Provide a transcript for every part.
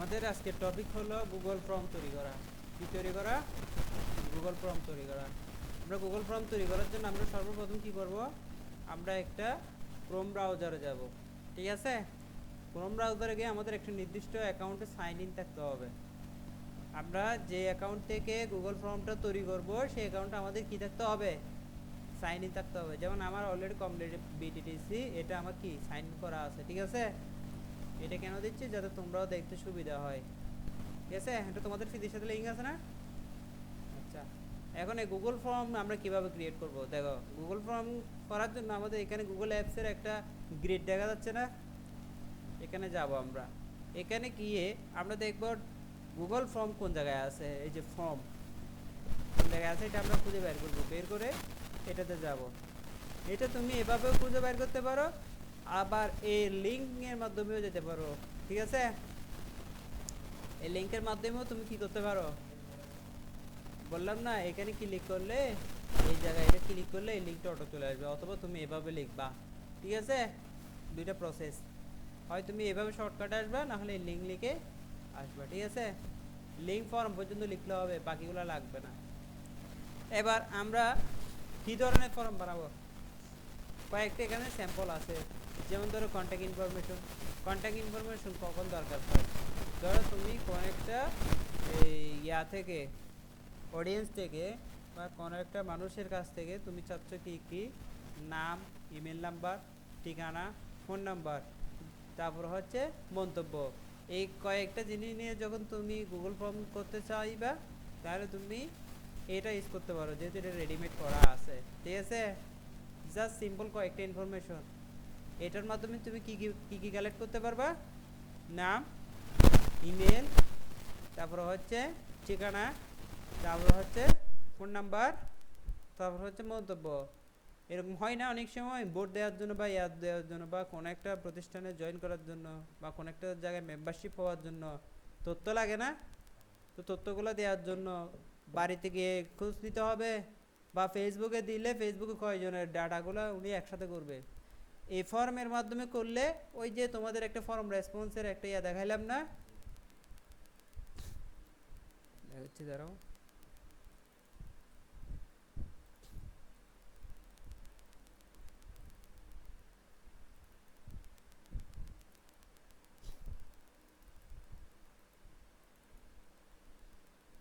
আমাদের আজকের টপিক হলো গুগল ফর্ম তৈরি করা। কি তৈরি করা? গুগল ফর্ম তৈরি করা। আমরা গুগল ফর্ম তৈরি করার জন্য আমরা সর্বপ্রথম কি করব? আমরা একটা ক্রোম ব্রাউজারে যাব। ঠিক আছে? ক্রোম ব্রাউজারে গিয়ে আমাদের একটা নির্দিষ্ট অ্যাকাউন্টে সাইন ইন থাকতে হবে। আমরা যে অ্যাকাউন্ট থেকে গুগল ফর্মটা তৈরি করব সেই অ্যাকাউন্টটা আমাদের কি থাকতে হবে? সাইন ইন থাকতে হবে। যেমন আমার অলরেডি কমপ্লিট বিটিটিসি, এটা আমার কি সাইন ইন করা আছে। ঠিক আছে? এটা কেন দিচ্ছি? যাতে তোমরাও দেখতে সুবিধা হয়। ঠিক আছে? এটা তোমাদের ফিজির সাথে লিঙ্ক আছে না? আচ্ছা, এখন এই গুগল ফর্ম আমরা কিভাবে ক্রিয়েট করব? দেখো, গুগল ফর্ম করার জন্য আমাদের এখানে গুগল অ্যাপসের একটা গ্রিড দেখা যাচ্ছে না? এখানে যাব আমরা। এখানে গিয়ে আমরা দেখব গুগল ফর্ম কোন জায়গায় আছে। এই যে ফর্ম কোন জায়গায় আছে এটা আমরা খুঁজে বের করব। বের করে এটাতে যাব। এটা তুমি এভাবেও খুঁজে বের করতে পারো, আবার এই লিঙ্কের মাধ্যমেও যেতে পারো। ঠিক আছে? এই লিঙ্কের মাধ্যমেও তুমি কি করতে পারো? বললাম না, এখানে ক্লিক করলে এই জায়গায় এটা ক্লিক করলে এই লিঙ্কটা অটো চলে আসবে, অথবা তুমি এভাবে লিখবা। ঠিক আছে? দুইটা প্রসেস, হয় তুমি এভাবে শর্টকাট আসবা, না হলে এই লিঙ্ক লিখে আসবা। ঠিক আছে? লিঙ্ক ফর্ম পর্যন্ত লিখলে হবে, বাকিগুলো লাগবে না। এবার আমরা কি ধরনের ফর্ম বানাবো কয়েকটা এখানে স্যাম্পল আছে। যেমন ধরো কন্ট্যাক্ট ইনফরমেশন। কন্ট্যাক্ট ইনফরমেশন কখন দরকার হয়? ধরো তুমি কোনো একটা ইয়া থেকে, অডিয়েন্স থেকে বা কোনো একটা মানুষের কাছ থেকে তুমি চাচ্ছ কি কি নাম, ইমেল নাম্বার, ঠিকানা, ফোন নাম্বার, তারপর হচ্ছে মন্তব্য। এই কয়েকটা জিনিস নিয়ে যখন তুমি গুগল ফর্ম করতে চাইবা, তাহলে তুমি এটা ইউজ করতে পারো, যেহেতু এটা রেডিমেড করা আছে। ঠিক আছে? জাস্ট সিম্পল কয়েকটা ইনফরমেশন, এটার মাধ্যমে তুমি কি কি কালেক্ট করতে পারবা? নাম, ইমেল, তারপর হচ্ছে ঠিকানা, তারপর হচ্ছে ফোন নাম্বার, তারপর হচ্ছে মন্তব্য। এরকম হয় না অনেক সময় ভোট দেওয়ার জন্য বা ইয়াদ দেওয়ার জন্য বা কোনো একটা প্রতিষ্ঠানে জয়েন করার জন্য বা কোনো একটা জায়গায় মেম্বারশিপ হওয়ার জন্য তথ্য লাগে না? তো তথ্যগুলো দেওয়ার জন্য বাড়িতে গিয়ে খোঁজ নিতে হবে, বা ফেসবুকে দিলে ফেসবুকে কয়জনের ডাটাগুলো উনি একসাথে করবে। এই ফর্মের মাধ্যমে করলে ওই যে তোমাদের একটা ফর্ম রেসপন্সের একটা ইয়া দেখাইলাম না, দেখাচ্ছি দাঁড়াও।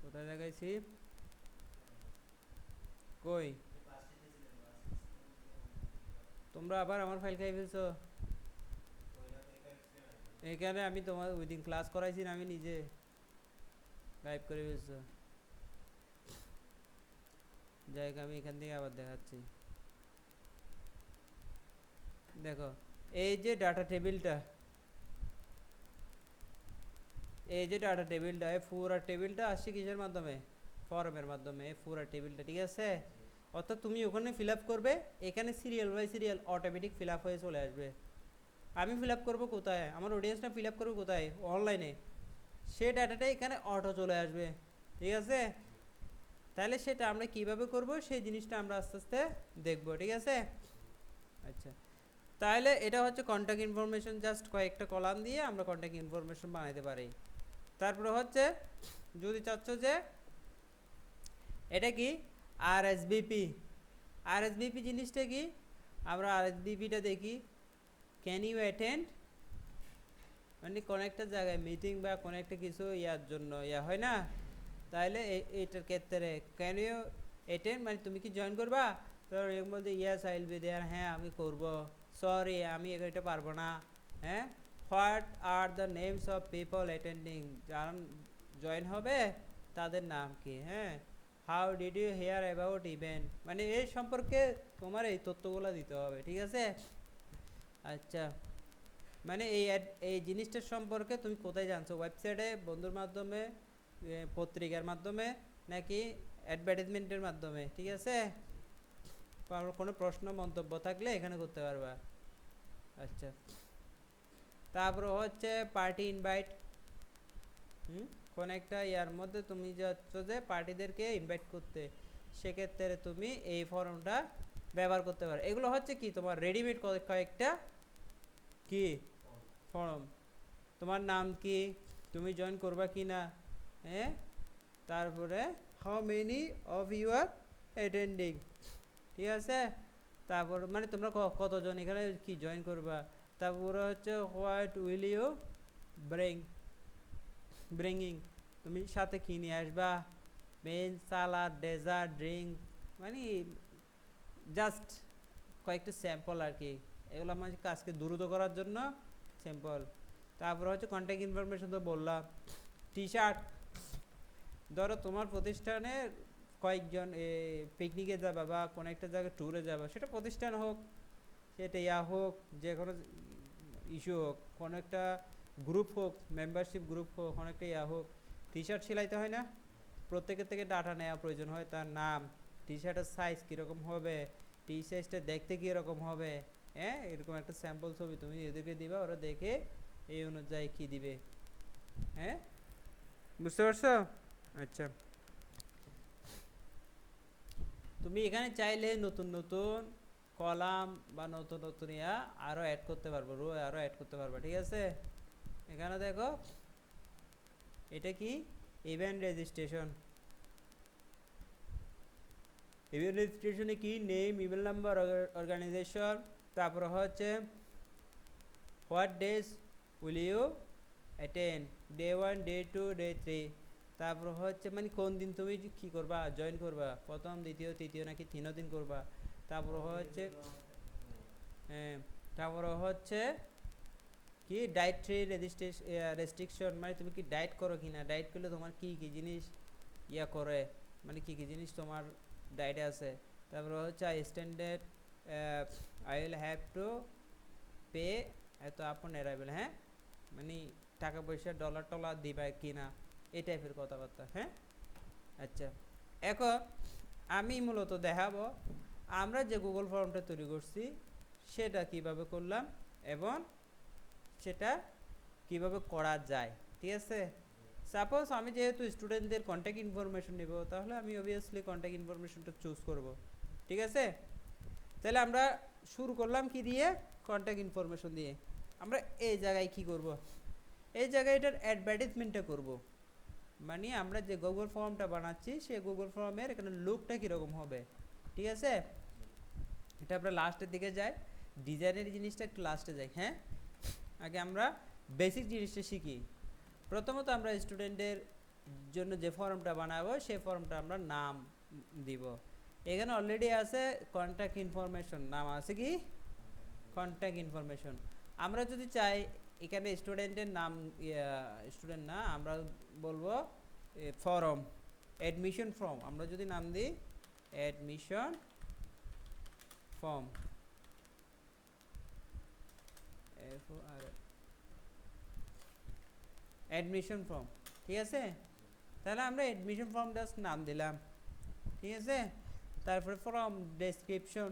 কোথায় দেখাইছি? কই? তোমরা আবার আমার ফাইল খাই ফেলছো। এখানে আমি তোমার ওই দিন ক্লাস করাইছি না, আমি নিজে টাইপ করে ফেলছো। যাই হোক, আমি এখান থেকে আবার দেখাচ্ছি। দেখো, এই যে ডাটা টেবিলটা, এই যে ডাটা টেবিলটা, এই পুরো টেবিলটা আসছে কিসের মাধ্যমে? ফর্মের মাধ্যমে। এই পুরো টেবিলটা, ঠিক আছে? অর্থাৎ তুমি ওখানে ফিল আপ করবে, এখানে serial by serial automatic fill up হয়ে চলে আসবে। আমি ফিল আপ করবো কোথায়? আমার অডিয়েন্সটা ফিল আপ করবো কোথায়? অনলাইনে। সে ডাটাটা এখানে অটো চলে আসবে। ঠিক আছে? তাহলে সেটা আমরা কিভাবে করব সেই জিনিসটা আমরা আস্তে আস্তে দেখব। ঠিক আছে? আচ্ছা, তাহলে এটা হচ্ছে কন্ট্যাক্ট ইনফরমেশন। জাস্ট কয়েকটা কলাম দিয়ে আমরা কন্ট্যাক্ট ইনফরমেশন বানাইতে পারি। তারপরে হচ্ছে যদি চাচ্ছ যে এটা কি আরএসভিপি, আরএসভিপি জিনিসটা কি? আমরা আরএসভিপিটা দেখি। ক্যান ইউ অ্যাটেন্ড, মানে কোনো একটা জায়গায় মিটিং বা কোনো একটা কিছু ইয়ার জন্য ইয়া হয় না, তাহলে এইটার ক্ষেত্রে ক্যান ইউ অ্যাটেন্ড মানে তুমি কি জয়েন করবা? তো এর মধ্যে yes I will be there, হ্যাঁ আমি করব, সরি আমি এটা পারবো না। হ্যাঁ, what are the names of people attending, যারা জয়েন হবে তাদের নাম কি? হ্যাঁ, how did you hear about event, মানে এই সম্পর্কে তোমার এই তথ্যগুলো দিতে হবে। ঠিক আছে? আচ্ছা, মানে এই জিনিসটার সম্পর্কে তুমি কোথায় জানছো? ওয়েবসাইটে, বন্ধুর মাধ্যমে, পত্রিকার মাধ্যমে, নাকি অ্যাডভার্টাইজমেন্টের মাধ্যমে? ঠিক আছে? কোনো প্রশ্ন মন্তব্য থাকলে এখানে করতে পারবা। আচ্ছা, তারপর হচ্ছে পার্টি ইনভাইট। কোন একটা ইয়ার মধ্যে তুমি যাচ্ছ যে পার্টিদেরকে ইনভাইট করতে, সেক্ষেত্রে তুমি এই ফর্মটা ব্যবহার করতে পারো। এগুলো হচ্ছে কি তোমার রেডিমেড কয়েকটা কি ফর্ম। তোমার নাম কি, তুমি জয়েন করবা কি না, হ্যাঁ। তারপরে how many of you are attending, ঠিক আছে। তারপর মানে তোমরা কতজন এখানে কি জয়েন করবা। তারপরে হচ্ছে what will you bring, bringing, তুমি সাথে কি নিয়ে আসবা, মেন সালাদ ডেজার্ট ড্রিঙ্ক, মানে জাস্ট কয়েকটা স্যাম্পল আর কি, এগুলো মানে কাজকে দ্রুত করার জন্য স্যাম্পল। তারপর হচ্ছে কন্ট্যাক্ট ইনফরমেশন তো বললাম। টি শার্ট, ধরো তোমার প্রতিষ্ঠানে কয়েকজন পিকনিকে যাবা বা কোনো একটা জায়গায় ট্যুরে যাবা, সেটা প্রতিষ্ঠান হোক, সেটা হোক, যে কোনো ইস্যু হোক, কোনো একটা গ্রুপ হোক, মেম্বারশিপ গ্রুপ হোক, কোনো একটা হোক, টি শার্ট সেলাইতে হয় না, প্রত্যেকের থেকে ডাটা নেওয়া প্রয়োজন হয়, তার নাম, টি শার্টের সাইজ কীরকম হবে, টি সাইজটা দেখতে কীরকম হবে, হ্যাঁ, এরকম একটা স্যাম্পল ছবি তুমি এদেরকে দিবা, ওরা দেখে এই অনুযায়ী কী দিবে, হ্যাঁ, বুঝতে পারছো। আচ্ছা, তুমি এখানে চাইলে নতুন নতুন কলাম বা নতুন নতুন আরও অ্যাড করতে পারবো, রো আরও অ্যাড করতে পারবো, ঠিক আছে। এখানে দেখো এটা কি ইভেন্ট রেজিস্ট্রেশন, ইভেন্ট রেজিস্ট্রেশনে কি নেম, ইমেল নাম্বার, অর্গানাইজেশন, তারপর হচ্ছে what days will you attend, day 1 day 2 day 3, তারপর হচ্ছে মানে কোন দিন তুমি কী করবা, জয়েন করবা, প্রথম দ্বিতীয় তৃতীয় নাকি 3 দিন করবা, তারপর হচ্ছে হ্যাঁ, তারপর হচ্ছে কি ডায়েটরি রেস্ট্রিকশন, মানে তুমি কি ডায়েট করো কি না, ডায়েট করলে তোমার কি কি জিনিস করে, মানে কি কি জিনিস তোমার ডায়েটে আছে। তারপর হচ্ছে I standard I will have to pay এত আপন অ্যারাইভেল, হ্যাঁ, মানে টাকা পয়সা ডলার টলার দিবা কি না, এই টাইপের কথাবার্তা, হ্যাঁ। আচ্ছা, এখন আমি মূলত দেখাবো আমরা যে গুগল ফর্মটা তৈরি করছি সেটা কিভাবে করলাম এবং সেটা কিভাবে করা যায়, ঠিক আছে। সাপোজ আমি যেহেতু স্টুডেন্টদের কন্ট্যাক্ট ইনফরমেশন নেব, তাহলে আমি অবভিয়াসলি কন্ট্যাক্ট ইনফরমেশনটা চুজ করব, ঠিক আছে। তাহলে আমরা শুরু করলাম কি দিয়ে, কন্ট্যাক্ট ইনফরমেশন দিয়ে। আমরা এই জায়গায় কি করব, এই জায়গায় এটার অ্যাডভার্টাইজমেন্টটা করব, মানে আমরা যে গুগল ফর্মটা বানাচ্ছি সেই গুগল ফর্মের এখানে লুকটা কীরকম হবে, ঠিক আছে। এটা আমরা লাস্টের দিকে যাই, ডিজাইনের জিনিসটা একটু লাস্টে যাই, হ্যাঁ। আগে আমরা বেসিক জিনিসটা শিখি। প্রথমত আমরা স্টুডেন্টের জন্য যে ফর্মটা বানাবো সেই ফর্মটা আমরা নাম দিব। এখানে অলরেডি আছে কন্ট্যাক্ট ইনফরমেশন, নাম আছে কি কন্ট্যাক্ট ইনফরমেশন। আমরা যদি চাই এখানে স্টুডেন্টের নাম, স্টুডেন্ট না, আমরা বলবো ফর্ম, অ্যাডমিশন ফর্ম, আমরা যদি নাম দিই অ্যাডমিশন ফর্ম, অ্যাডমিশন ফর্ম, ঠিক আছে। তাহলে আমরা অ্যাডমিশন ফর্ম জাস্ট নাম দিলাম, ঠিক আছে। তারপরে ফর্ম ডেসক্রিপশন,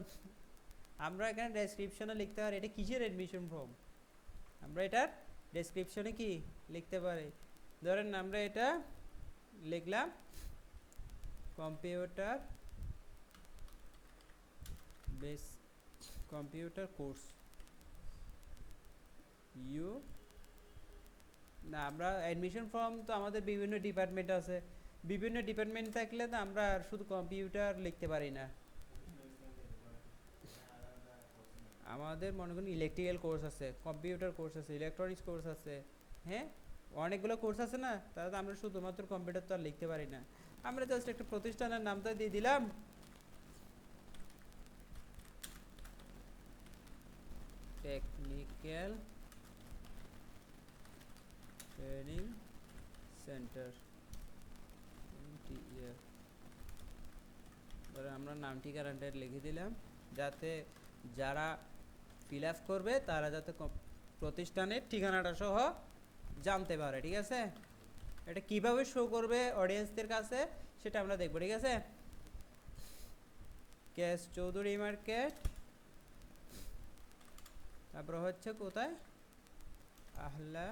আমরা এখানে ডেসক্রিপশনে লিখতে পারি এটা কিসের অ্যাডমিশন ফর্ম, আমরা এটার ডেসক্রিপশনে কি লিখতে পারি, ধরেন আমরা এটা লিখলাম কম্পিউটার বেস কম্পিউটার কোর্স ইউ না, আমরা অ্যাডমিশন ফর্ম তো আমাদের বিভিন্ন ডিপার্টমেন্ট আছে, বিভিন্ন ডিপার্টমেন্ট থাকলে তো আমরা শুধু কম্পিউটার লিখতে পারি না, আমাদের মনে করুন ইলেকট্রিক্যাল কোর্স আছে, কম্পিউটার কোর্স আছে, ইলেকট্রনিক্স কোর্স আছে, হ্যাঁ, অনেকগুলো কোর্স আছে না, তাহলে তো আমরা শুধুমাত্র কম্পিউটার তো আর লিখতে পারি না। আমরা জাস্ট একটা প্রতিষ্ঠানের নামটা দিয়ে দিলাম, টেকনিক্যাল ট্রেনিং সেন্টার, ধরে আমরা নাম ঠিকানাটা লিখে দিলাম, যাতে যারা ফিল আপ করবে তারা যাতে প্রতিষ্ঠানের ঠিকানাটা সহ জানতে পারে, ঠিক আছে। এটা কিভাবে শো করবে অডিয়েন্সদের কাছে সেটা আমরা দেখব, ঠিক আছে। কেস চৌধুরী মার্কেট, তারপর হচ্ছে কোথায়, আহলা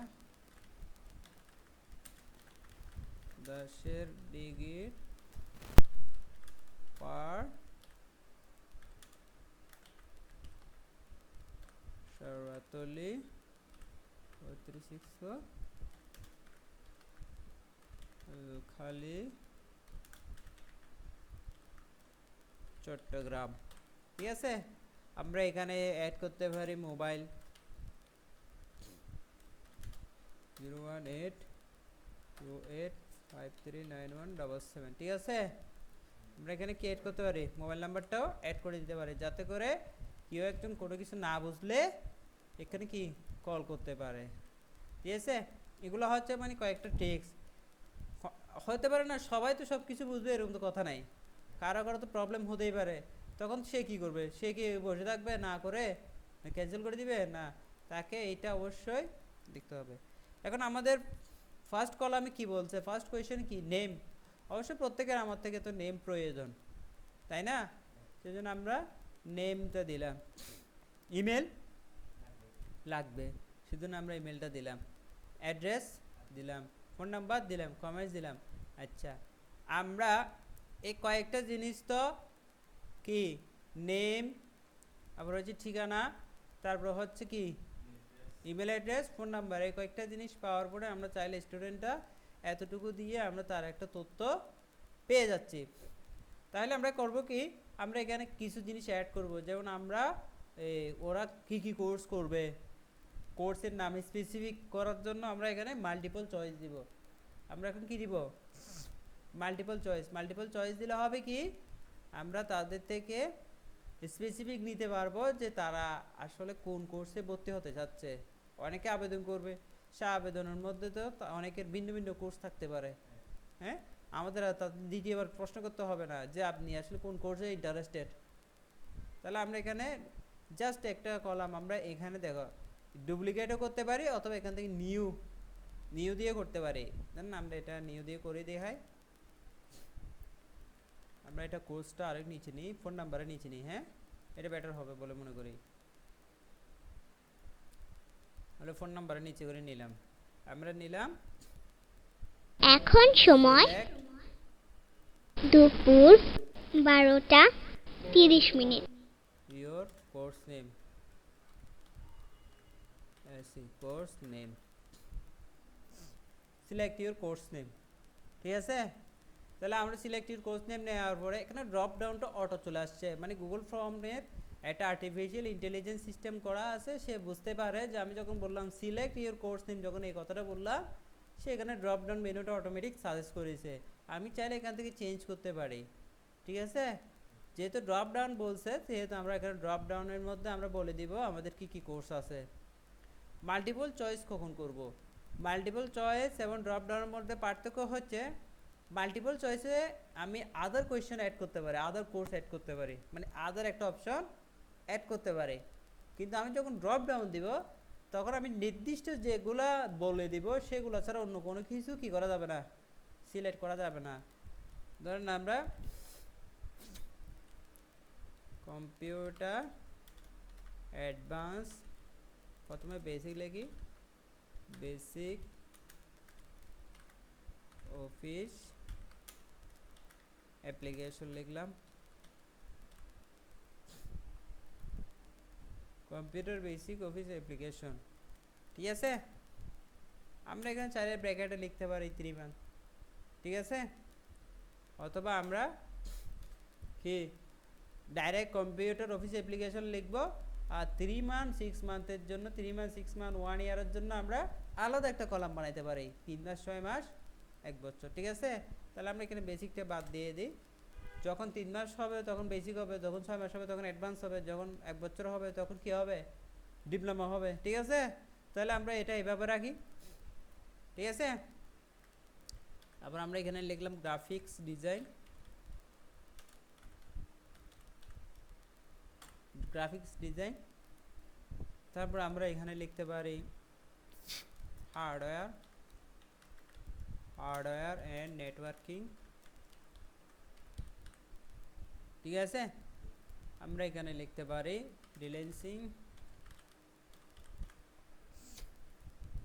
দাসের ডিগির পার সর্বাতলি 3600 নোয়াখালী চট্টগ্রাম। ঠিক আছে, আমরা এখানে অ্যাড করতে পারি মোবাইল 01828539177। ঠিক আছে, আমরা এখানে কি অ্যাড করতে পারি, মোবাইল নাম্বারটাও অ্যাড করে দিতে পারি, যাতে করে কেউ একজন কোনো কিছু না বুঝলে এখানে কি কল করতে পারে। ঠিক আছে, এগুলো হচ্ছে মানে কয়েকটা ট্রিক্স। হতে পারে না সবাই তো সব কিছু বুঝবে এরকম তো কথা নাই, কারো কারো তো প্রবলেম হতেই পারে। তখন সে কি করবে, সে কি বসে থাকবে না করে ক্যান্সেল করে দিবে না, তাকে এইটা অবশ্যই দেখতে হবে। এখন আমাদের ফার্স্ট কলামে কি বলছে, ফার্স্ট কোয়েশ্চেন কি, নেম। অবশ্যই প্রত্যেকের আমার থেকে তো নেম প্রয়োজন, তাই না? সেই জন্য আমরা নেমটা দিলাম। ইমেল লাগবে, সেজন্য আমরা ইমেলটা দিলাম। অ্যাড্রেস দিলাম, ফোন নাম্বার দিলাম, কমেন্টস দিলাম। আচ্ছা, আমরা এই কয়েকটা জিনিস তো কি, নেম, আবার হচ্ছে ঠিকানা, তারপর হচ্ছে কি ইমেল অ্যাড্রেস, ফোন নাম্বার, এই কয়েকটা জিনিস পাওয়ার পরে আমরা চাইলে স্টুডেন্টটা এতটুকু দিয়ে আমরা তার একটা তথ্য পেয়ে যাচ্ছি। তাহলে আমরা করব কি, আমরা এখানে কিছু জিনিস অ্যাড করব, যেমন আমরা ওরা কি কি কোর্স করবে, কোর্সের নাম স্পেসিফিক করার জন্য আমরা এখানে মাল্টিপল চয়েস দিব। আমরা এখন কি দিব, মাল্টিপল চয়েস। মাল্টিপল চয়েস দিলে হবে কি, আমরা তাদের থেকে স্পেসিফিক নিতে পারবো যে তারা আসলে কোন কোর্সে ভর্তি হতে চাচ্ছে। অনেকে আবেদন করবে, সে আবেদনের মধ্যে তো অনেকের ভিন্ন ভিন্ন কোর্স থাকতে পারে। হ্যাঁ, আমাদের দ্বিতীয়বার প্রশ্ন করতে হবে না যে আপনি আসলে কোন কোর্সে ইন্টারেস্টেড। তাহলে আমরা এখানে জাস্ট একটা কলাম আমরা এখানে দেখো ডুপ্লিকেটও করতে পারি, অথবা এখান থেকে নিউ দিয়ে করতে পারি। জানেন, আমরা এটা নিউ দিয়ে করে দেখাই। আমরা এটা কোর্সটা আরেক নিচে নিই, ফোন নাম্বারে নিচে নিই। হ্যাঁ, এটা বেটার হবে বলে মনে করি। আমরা ফোন নাম্বারে নিচে করে নিলাম, আমরা নিলাম। এখন সময় দুপুর 12:30। Your course name, course name, select your course name. ঠিক আছে, তাহলে আমরা সিলেক্ট ইউর কোর্স নেম নেওয়ার পরে এখানে ড্রপ ডাউনটা অটো চলে আসছে, মানে গুগল ফর্মের একটা আর্টিফিশিয়াল ইন্টেলিজেন্স সিস্টেম করা আছে। সে বুঝতে পারে যে আমি যখন বললাম সিলেক্ট ইউর কোর্স নেম, যখন এই কথাটা বললাম, সে এখানে ড্রপ ডাউন মেনুটা অটোমেটিক সাজেস্ট করেছে। আমি চাইলে এখান থেকে চেঞ্জ করতে পারি। ঠিক আছে, যেহেতু ড্রপ ডাউন বলছে, সেহেতু আমরা এখানে ড্রপ ডাউনের মধ্যে আমরা বলে দিব আমাদের কি কি কোর্স আছে। মাল্টিপল চয়েস কখন করব, মাল্টিপল চয়েস এবং ড্রপ ডাউনের মধ্যে পার্থক্য হচ্ছে, মাল্টিপল চয়েসে আমি আদার কোয়েশ্চেন অ্যাড করতে পারি, আদার কোর্স অ্যাড করতে পারি, মানে আদার একটা অপশন অ্যাড করতে পারি। কিন্তু আমি যখন ড্রপ ডাউন দিব, তখন আমি নির্দিষ্ট যেগুলা বলে দিব সেগুলো ছাড়া অন্য কোনো কিছু কি করা যাবে না, সিলেক্ট করা যাবে না। ধরেন আমরা কম্পিউটার অ্যাডভান্স, প্রথমে বেসিক লিখি, বেসিক অফিস অ্যাপ্লিকেশন লিখলাম, কম্পিউটার বেসিক অফিস অ্যাপ্লিকেশন। ঠিক আছে, আমরা এখানে চাইলে ব্র্যাকেটে লিখতে পারি 3 মান্থ। ঠিক আছে, অথবা আমরা কি ডাইরেক্ট কম্পিউটার অফিস অ্যাপ্লিকেশন লিখব, আর 3 মান্থ 6 মান্থের জন্য, 3 মান্থ 6 মান্থ 1 ইয়ারের জন্য আমরা আলাদা একটা কলাম বানাইতে পারি, 3 মাস 6 মাস 1 বছর। ঠিক আছে, তাহলে আমরা এখানে বেসিকটা বাদ দিয়ে দিই। যখন 3 মাস হবে তখন বেসিক হবে, যখন 6 মাস হবে তখন অ্যাডভান্স হবে, যখন 1 বছর হবে তখন কি হবে, ডিপ্লোমা হবে। ঠিক আছে, তাহলে আমরা এটা এইভাবে রাখি। ঠিক আছে, তারপর আমরা এখানে লিখলাম গ্রাফিক্স ডিজাইন, গ্রাফিক্স ডিজাইন। তারপর আমরা এখানে লিখতে পারি হার্ডওয়্যার অ্যান্ড নেটওয়ার্কিং। ঠিক আছে, আমরা এখানে লিখতে পারি ফ্রিল্যান্সিং,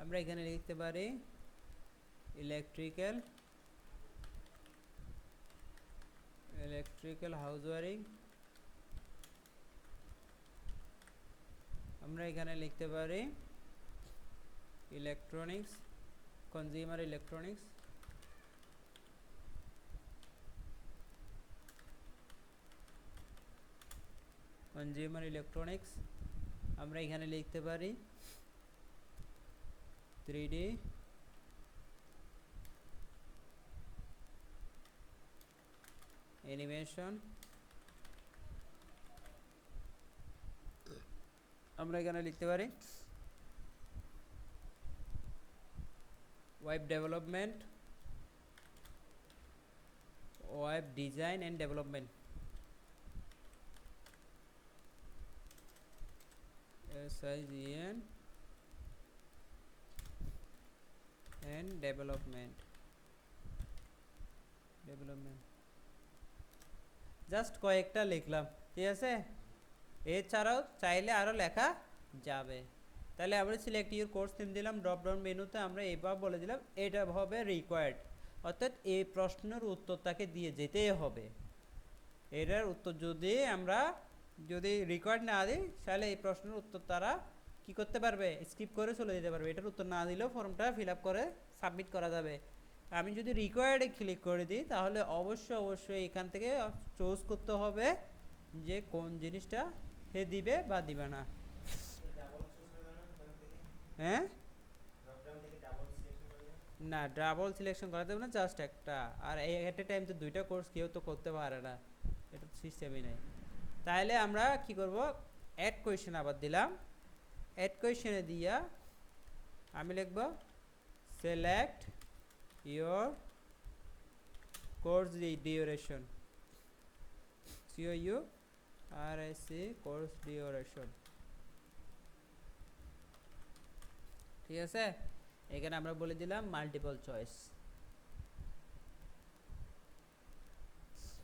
আমরা এখানে লিখতে পারি ইলেকট্রিক্যাল হাউস ওয়ারিং, আমরা এখানে লিখতে পারি electronics, consumer electronics, consumer electronics আমরা এখানে লিখতে পারি 3D অ্যানিমেশন, আমরা এখানে লিখতে পারি web development, web design and development, SIGN and development just কয়েকটা লিখলাম, ঠিক আছে। এছাড়াও চাইলে আরও লেখা যাবে। তাহলে আমরা সিলেক্ট ইউর কোর্স থিম দিলাম, ড্রপ ডাউন মেনুতে আমরা এভাবে বলে দিলাম এটা হবে রিকোয়ার্ড, অর্থাৎ এই প্রশ্নের উত্তর তাকে দিয়ে যেতেই হবে। এটার উত্তর যদি রিকোয়ার্ড না দিই তাহলে এই প্রশ্নের উত্তর তারা কি করতে পারবে, স্কিপ করে চলে যেতে পারবে। এটার উত্তর না দিলেও ফর্মটা ফিল আপ করে সাবমিট করা যাবে। আমি যদি রিকোয়ার্ডে ক্লিক করে দিই তাহলে অবশ্যই এখান থেকে চুজ করতে হবে যে কোন জিনিসটা সে দিবে বা দিবে না। হ্যাঁ, না ডাবল সিলেকশন করা যাবে না, জাস্ট একটা। আর এট এ টাইম তো দুইটা কোর্স কেউ তো করতে পারে না, এটা তো সিস্টেমই নেই। তাহলে আমরা কি করব, অ্যাড কোয়েশ্চেন আবার দিলাম। অ্যাড কোয়েশ্চেনে দিয়া আমি লিখব select your course duration, COURSE course duration, ঠিক আছে। এখানে আমরা বলে দিলাম মাল্টিপল চয়েস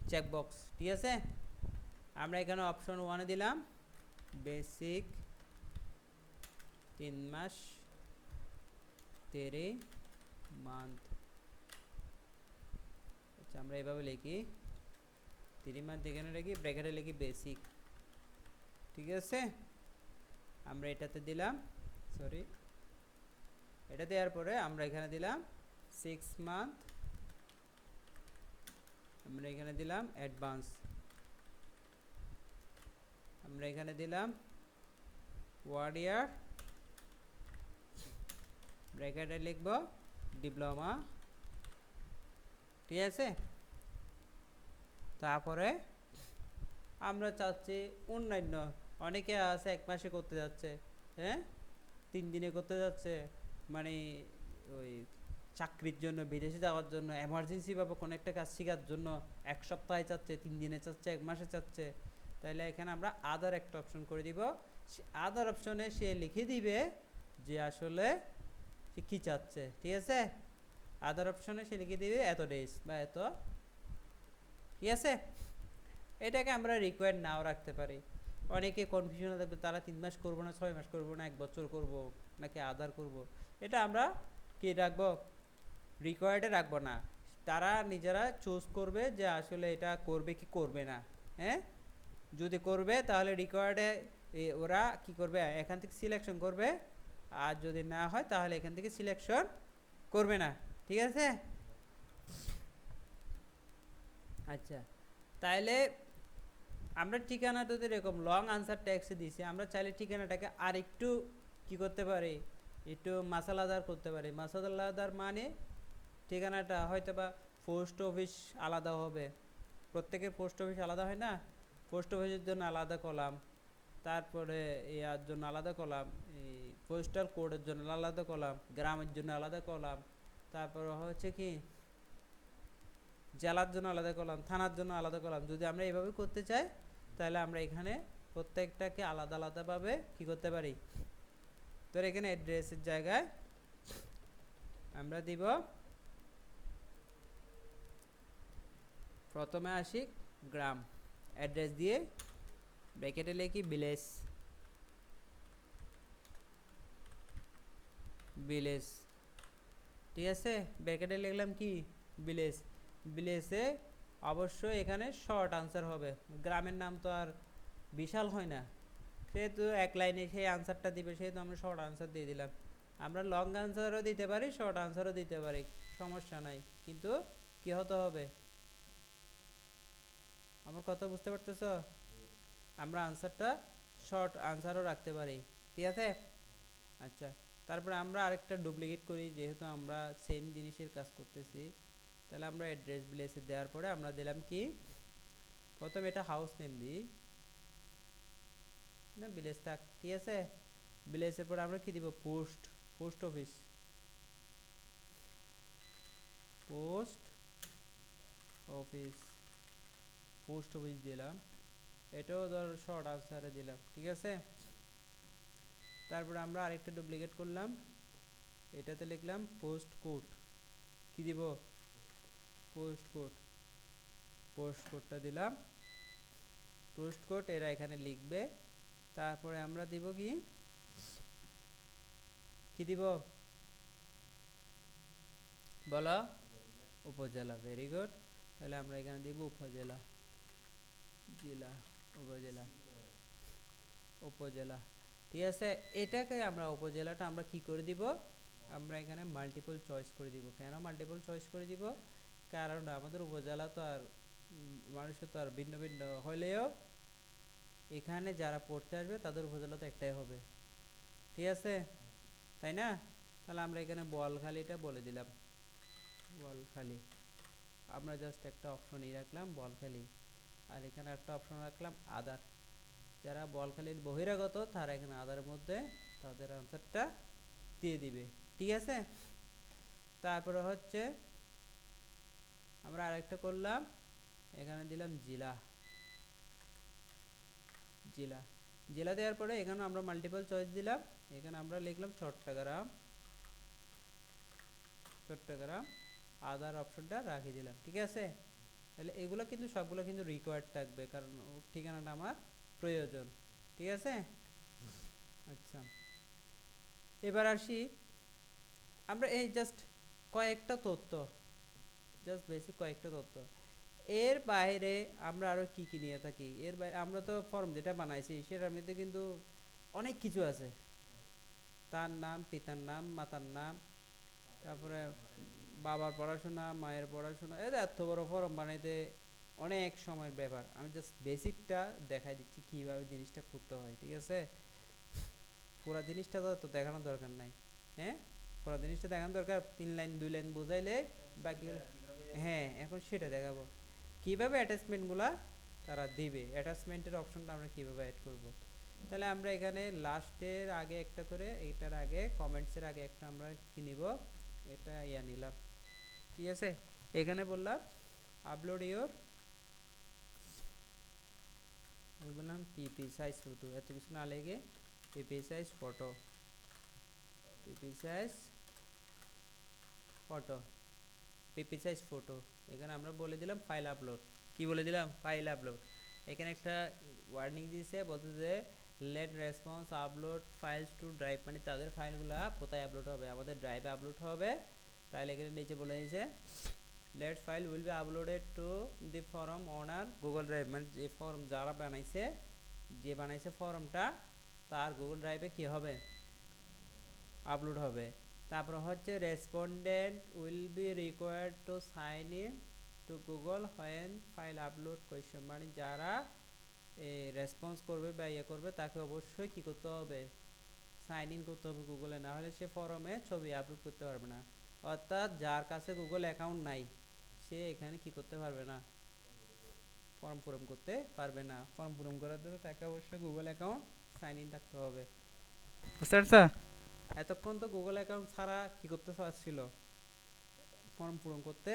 চেকবক্স, ঠিক আছে। আমরা এখানে অপশন 1-এ দিলাম বেসিক 3 মাস 3 মান্থ। আচ্ছা, আমরা এভাবে লিখি 3 মান্থ, এখানে লিখি ব্র্যাকেটে লিখি বেসিক, ঠিক আছে। আমরা এটাতে দিলাম, এটা দেওয়ার পরে আমরা এখানে দিলাম 6 মান্থ, আমরা এখানে দিলাম অ্যাডভান্স, আমরা এখানে দিলাম ওয়ার্ড ইয়ার, ব্র্যাকেটে লিখব ডিপ্লোমা, ঠিক আছে। তারপরে আমরা চাচ্ছি অন্যান্য, অনেকে আছে 1 মাসে করতে যাচ্ছে, হ্যাঁ 3 দিনে করতে যাচ্ছে, মানে ওই চাকরির জন্য, বিদেশে যাওয়ার জন্য, এমার্জেন্সিভাবে কোনো একটা কাজ শেখার জন্য 1 সপ্তাহে চাচ্ছে, 3 দিনে চাচ্ছে, 1 মাসে চাচ্ছে। তাহলে এখানে আমরা আদার একটা অপশন করে দিব। আদার অপশনে সে লিখে দিবে যে আসলে সে কী চাচ্ছে, ঠিক আছে। আদার অপশনে সে লিখে দিবে এত ডেজ বা এত, ঠিক আছে। এটাকে আমরা রিকোয়ার্ড নাও রাখতে পারি। অনেকে কনফিউশনে থাকবে তারা 3 মাস করবো না, 6 মাস করবো না, 1 বছর করবো নাকি আদার করব। এটা আমরা কি রাখবো, রিকোয়ার্ডে রাখবো না, তারা নিজেরা চুজ করবে যে আসলে এটা করবে কি করবে না। হ্যাঁ, যদি করবে তাহলে রিকোয়ার্ডে ওরা কি করবে, এখান থেকে সিলেকশন করবে, আর যদি না হয় তাহলে এখান থেকে সিলেকশন করবে না, ঠিক আছে। আচ্ছা, তাইলে আমরা ঠিকানাটা তো এরকম লং আনসার ট্যাক্সে দিয়েছি, আমরা চাইলে ঠিকানাটাকে আর একটু কি করতে পারি, একটু মাসালাদার করতে পারি। মাসালাদার মানে ঠিকানাটা হয়তো বা পোস্ট অফিস আলাদা হবে, প্রত্যেকের পোস্ট অফিস আলাদা হয় না, পোস্ট অফিসের জন্য আলাদা কলাম, তারপরে ইয়ার জন্য আলাদা কলাম, এই পোস্টাল কোডের জন্য আলাদা কলাম, গ্রামের জন্য আলাদা কলাম, তারপর হচ্ছে কি জেলার জন্য আলাদা কলাম, থানার জন্য আলাদা কলাম। যদি আমরা এইভাবে করতে চাই তাহলে আমরা এখানে প্রত্যেকটাকে আলাদা আলাদাভাবে কি করতে পারি। তো এখানে অ্যাড্রেসের জায়গায় আমরা দিব, প্রথমে আসি গ্রাম, অ্যাড্রেস দিয়ে ব্র্যাকেটে লিখি ভিলেজ, ঠিক আছে। ব্র্যাকেটে লিখলাম কি ভিলেজে অবশ্যই এখানে শর্ট আনসার হবে, গ্রামের নাম তো আর বিশাল হয় না, সেহেতু 1 লাইনে সেই আনসারটা দিবে, সেহেতু আমরা শর্ট আনসার দিয়ে দিলাম। আমরা লং আনসারও দিতে পারি, শর্ট আনসারও দিতে পারি, সমস্যা নাই, কিন্তু কি হতে হবে, আমার কথা বুঝতে পারতেছ? আমরা আনসারটা শর্ট আনসারও রাখতে পারি, ঠিক আছে। আচ্ছা, তারপরে আমরা আরেকটা ডুপ্লিকেট করি, যেহেতু আমরা সেম জিনিসের কাজ করতেছি। তাহলে আমরা অ্যাড্রেস ভিলেজে দেওয়ার পরে আমরা দিলাম কি, প্রথম এটা হাউস নেম দিই না, ভিলেজ থাক, ঠিক আছে। ভিলেজের পরে আমরা কি দিব, post, post office, post office, post office দিলাম। এটাও ধর শর্ট আনসারে দিলাম, ঠিক আছে। তারপরে আমরা আরেকটা ডুপ্লিকেট করলাম, এটাতে লিখলাম পোস্ট কোড, কি দিব, পোস্ট কোড, পোস্ট কোডটা দিলাম, পোস্ট কোড এরা এখানে লিখবে। তারপরে আমরা দিব কি, কি দিব বলো, উপজেলা, ভেরি গুড। তাহলে আমরা এখানে দিব উপজেলা, জেলা, উপজেলা, উপজেলা, ঠিক আছে। এটাকে আমরা উপজেলাটা আমরা কি করে দিব, আমরা এখানে মাল্টিপল চয়েস করে দিব। কেন মাল্টিপল চয়েস করে দিব, কারণ আমাদের উপজেলা তো আর মানুষের তো আর ভিন্ন ভিন্ন হলেও এখানে যারা পড়তে আসবে তাদের উপজেলা তো একটাই হবে, ঠিক আছে, তাই না। তাহলে আমরা এখানে বোয়ালখালীটা বলে দিলাম, বোয়ালখালী। আমরা জাস্ট একটা অপশনই রাখলাম বোয়ালখালী, আর এখানে একটা অপশন রাখলাম আদার। যারা বোয়ালখালীর বহিরাগত তারা এখানে আদারের মধ্যে তাদের আনসারটা দিয়ে দিবে, ঠিক আছে। তারপরে হচ্ছে আমরা আরেকটা করলাম, এখানে দিলাম জেলা, জেলা, জেলা দেওয়ার পরে এখানে আমরা মাল্টিপল চয়েস দিলাম। এখানে আমরা লিখলাম চট্টগ্রাম, চট্টগ্রাম, আদার অপশনটা রাখিয়ে দিলাম, ঠিক আছে। তাহলে এগুলো কিন্তু সবগুলো কিন্তু রিকোয়ার্ড থাকবে, কারণ ঠিকানাটা আমার প্রয়োজন, ঠিক আছে। আচ্ছা, এবার আসি আমরা এই জাস্ট কয়েকটা তথ্য, জাস্ট বেসিক কয়েকটা তথ্য। এর বাইরে আমরা আরো কি কি নিয়ে থাকি, এর বাইরে আমরা তো ফর্ম যেটা বানাইছি সেটার মধ্যে কিন্তু অনেক কিছু আছে। তার নাম, পিতার নাম, মাতার নাম, তারপরে বাবার পড়াশোনা, মায়ের পড়াশোনা, এটা এত বড় ফর্ম বানাইতে অনেক সময়ের ব্যাপার। আমি জাস্ট বেসিকটা দেখাই দিচ্ছি কিভাবে জিনিসটা করতে হয়, ঠিক আছে। পুরো জিনিসটা তো দেখানোর দরকার নাই, হ্যাঁ, পুরো জিনিসটা দেখানোর দরকার 3 লাইন 2 লাইন বোঝাইলে বাকি, হ্যাঁ এখন সেটা দেখাবো কিভাবে অ্যাটাচমেন্টগুলা তারা দিবে, অ্যাটাচমেন্টের অপশনটা আমরা কিভাবে অ্যাড করব। তাহলে আমরা এখানে লাস্টের আগে একটা করে, এটার আগে কমেন্টসের আগে একটা আমরা কি নিব, এটা ইয়া নিলাম, ঠিক আছে। এখানে বললাম আপলোড ইওর, বললাম পিপি সাইজ ফটো, এত কিছু না লেগে পিপি সাইজ ফটো, পিপি সাইজ ফটো, পিপি সাইজ ফটো। এখানে আমরা বলে দিলাম ফাইল আপলোড, কি বলে দিলাম, ফাইল আপলোড। এখানে একটা ওয়ার্নিং দিয়েছে, বলতে যে let response upload files to drive, মানে তাদের ফাইলগুলো কোথায় আপলোড হবে, আমাদের ড্রাইভে আপলোড হবে। তাহলে এখানে নিচে বলে দিয়েছে let file will be uploaded to the form owner Google drive, মানে যে ফর্ম যারা বানাইছে, যে বানাইছে ফর্মটা তার গুগল ড্রাইভে কি হবে, আপলোড হবে। তারপর হচ্ছে respondent will be required to sign in to Google when file upload question, মানে যারা রেসপন্স করবে বা ইয়ে করবে তাকে অবশ্যই কি করতে হবে, সাইন ইন করতে হবে গুগলে, না হলে সে ফরমে ছবি আপলোড করতে পারবে না। অর্থাৎ যার কাছে গুগল অ্যাকাউন্ট নাই সে এখানে কি করতে পারবে না, ফর্ম পূরণ করতে পারবে না। ফর্ম পূরণ করার জন্য তাকে অবশ্যই গুগল অ্যাকাউন্ট সাইন ইন থাকতে হবে, বুঝতে পারছো। এতক্ষণ তো গুগল অ্যাকাউন্ট ছাড়া কি করতে পারছিল, ফর্ম পূরণ করতে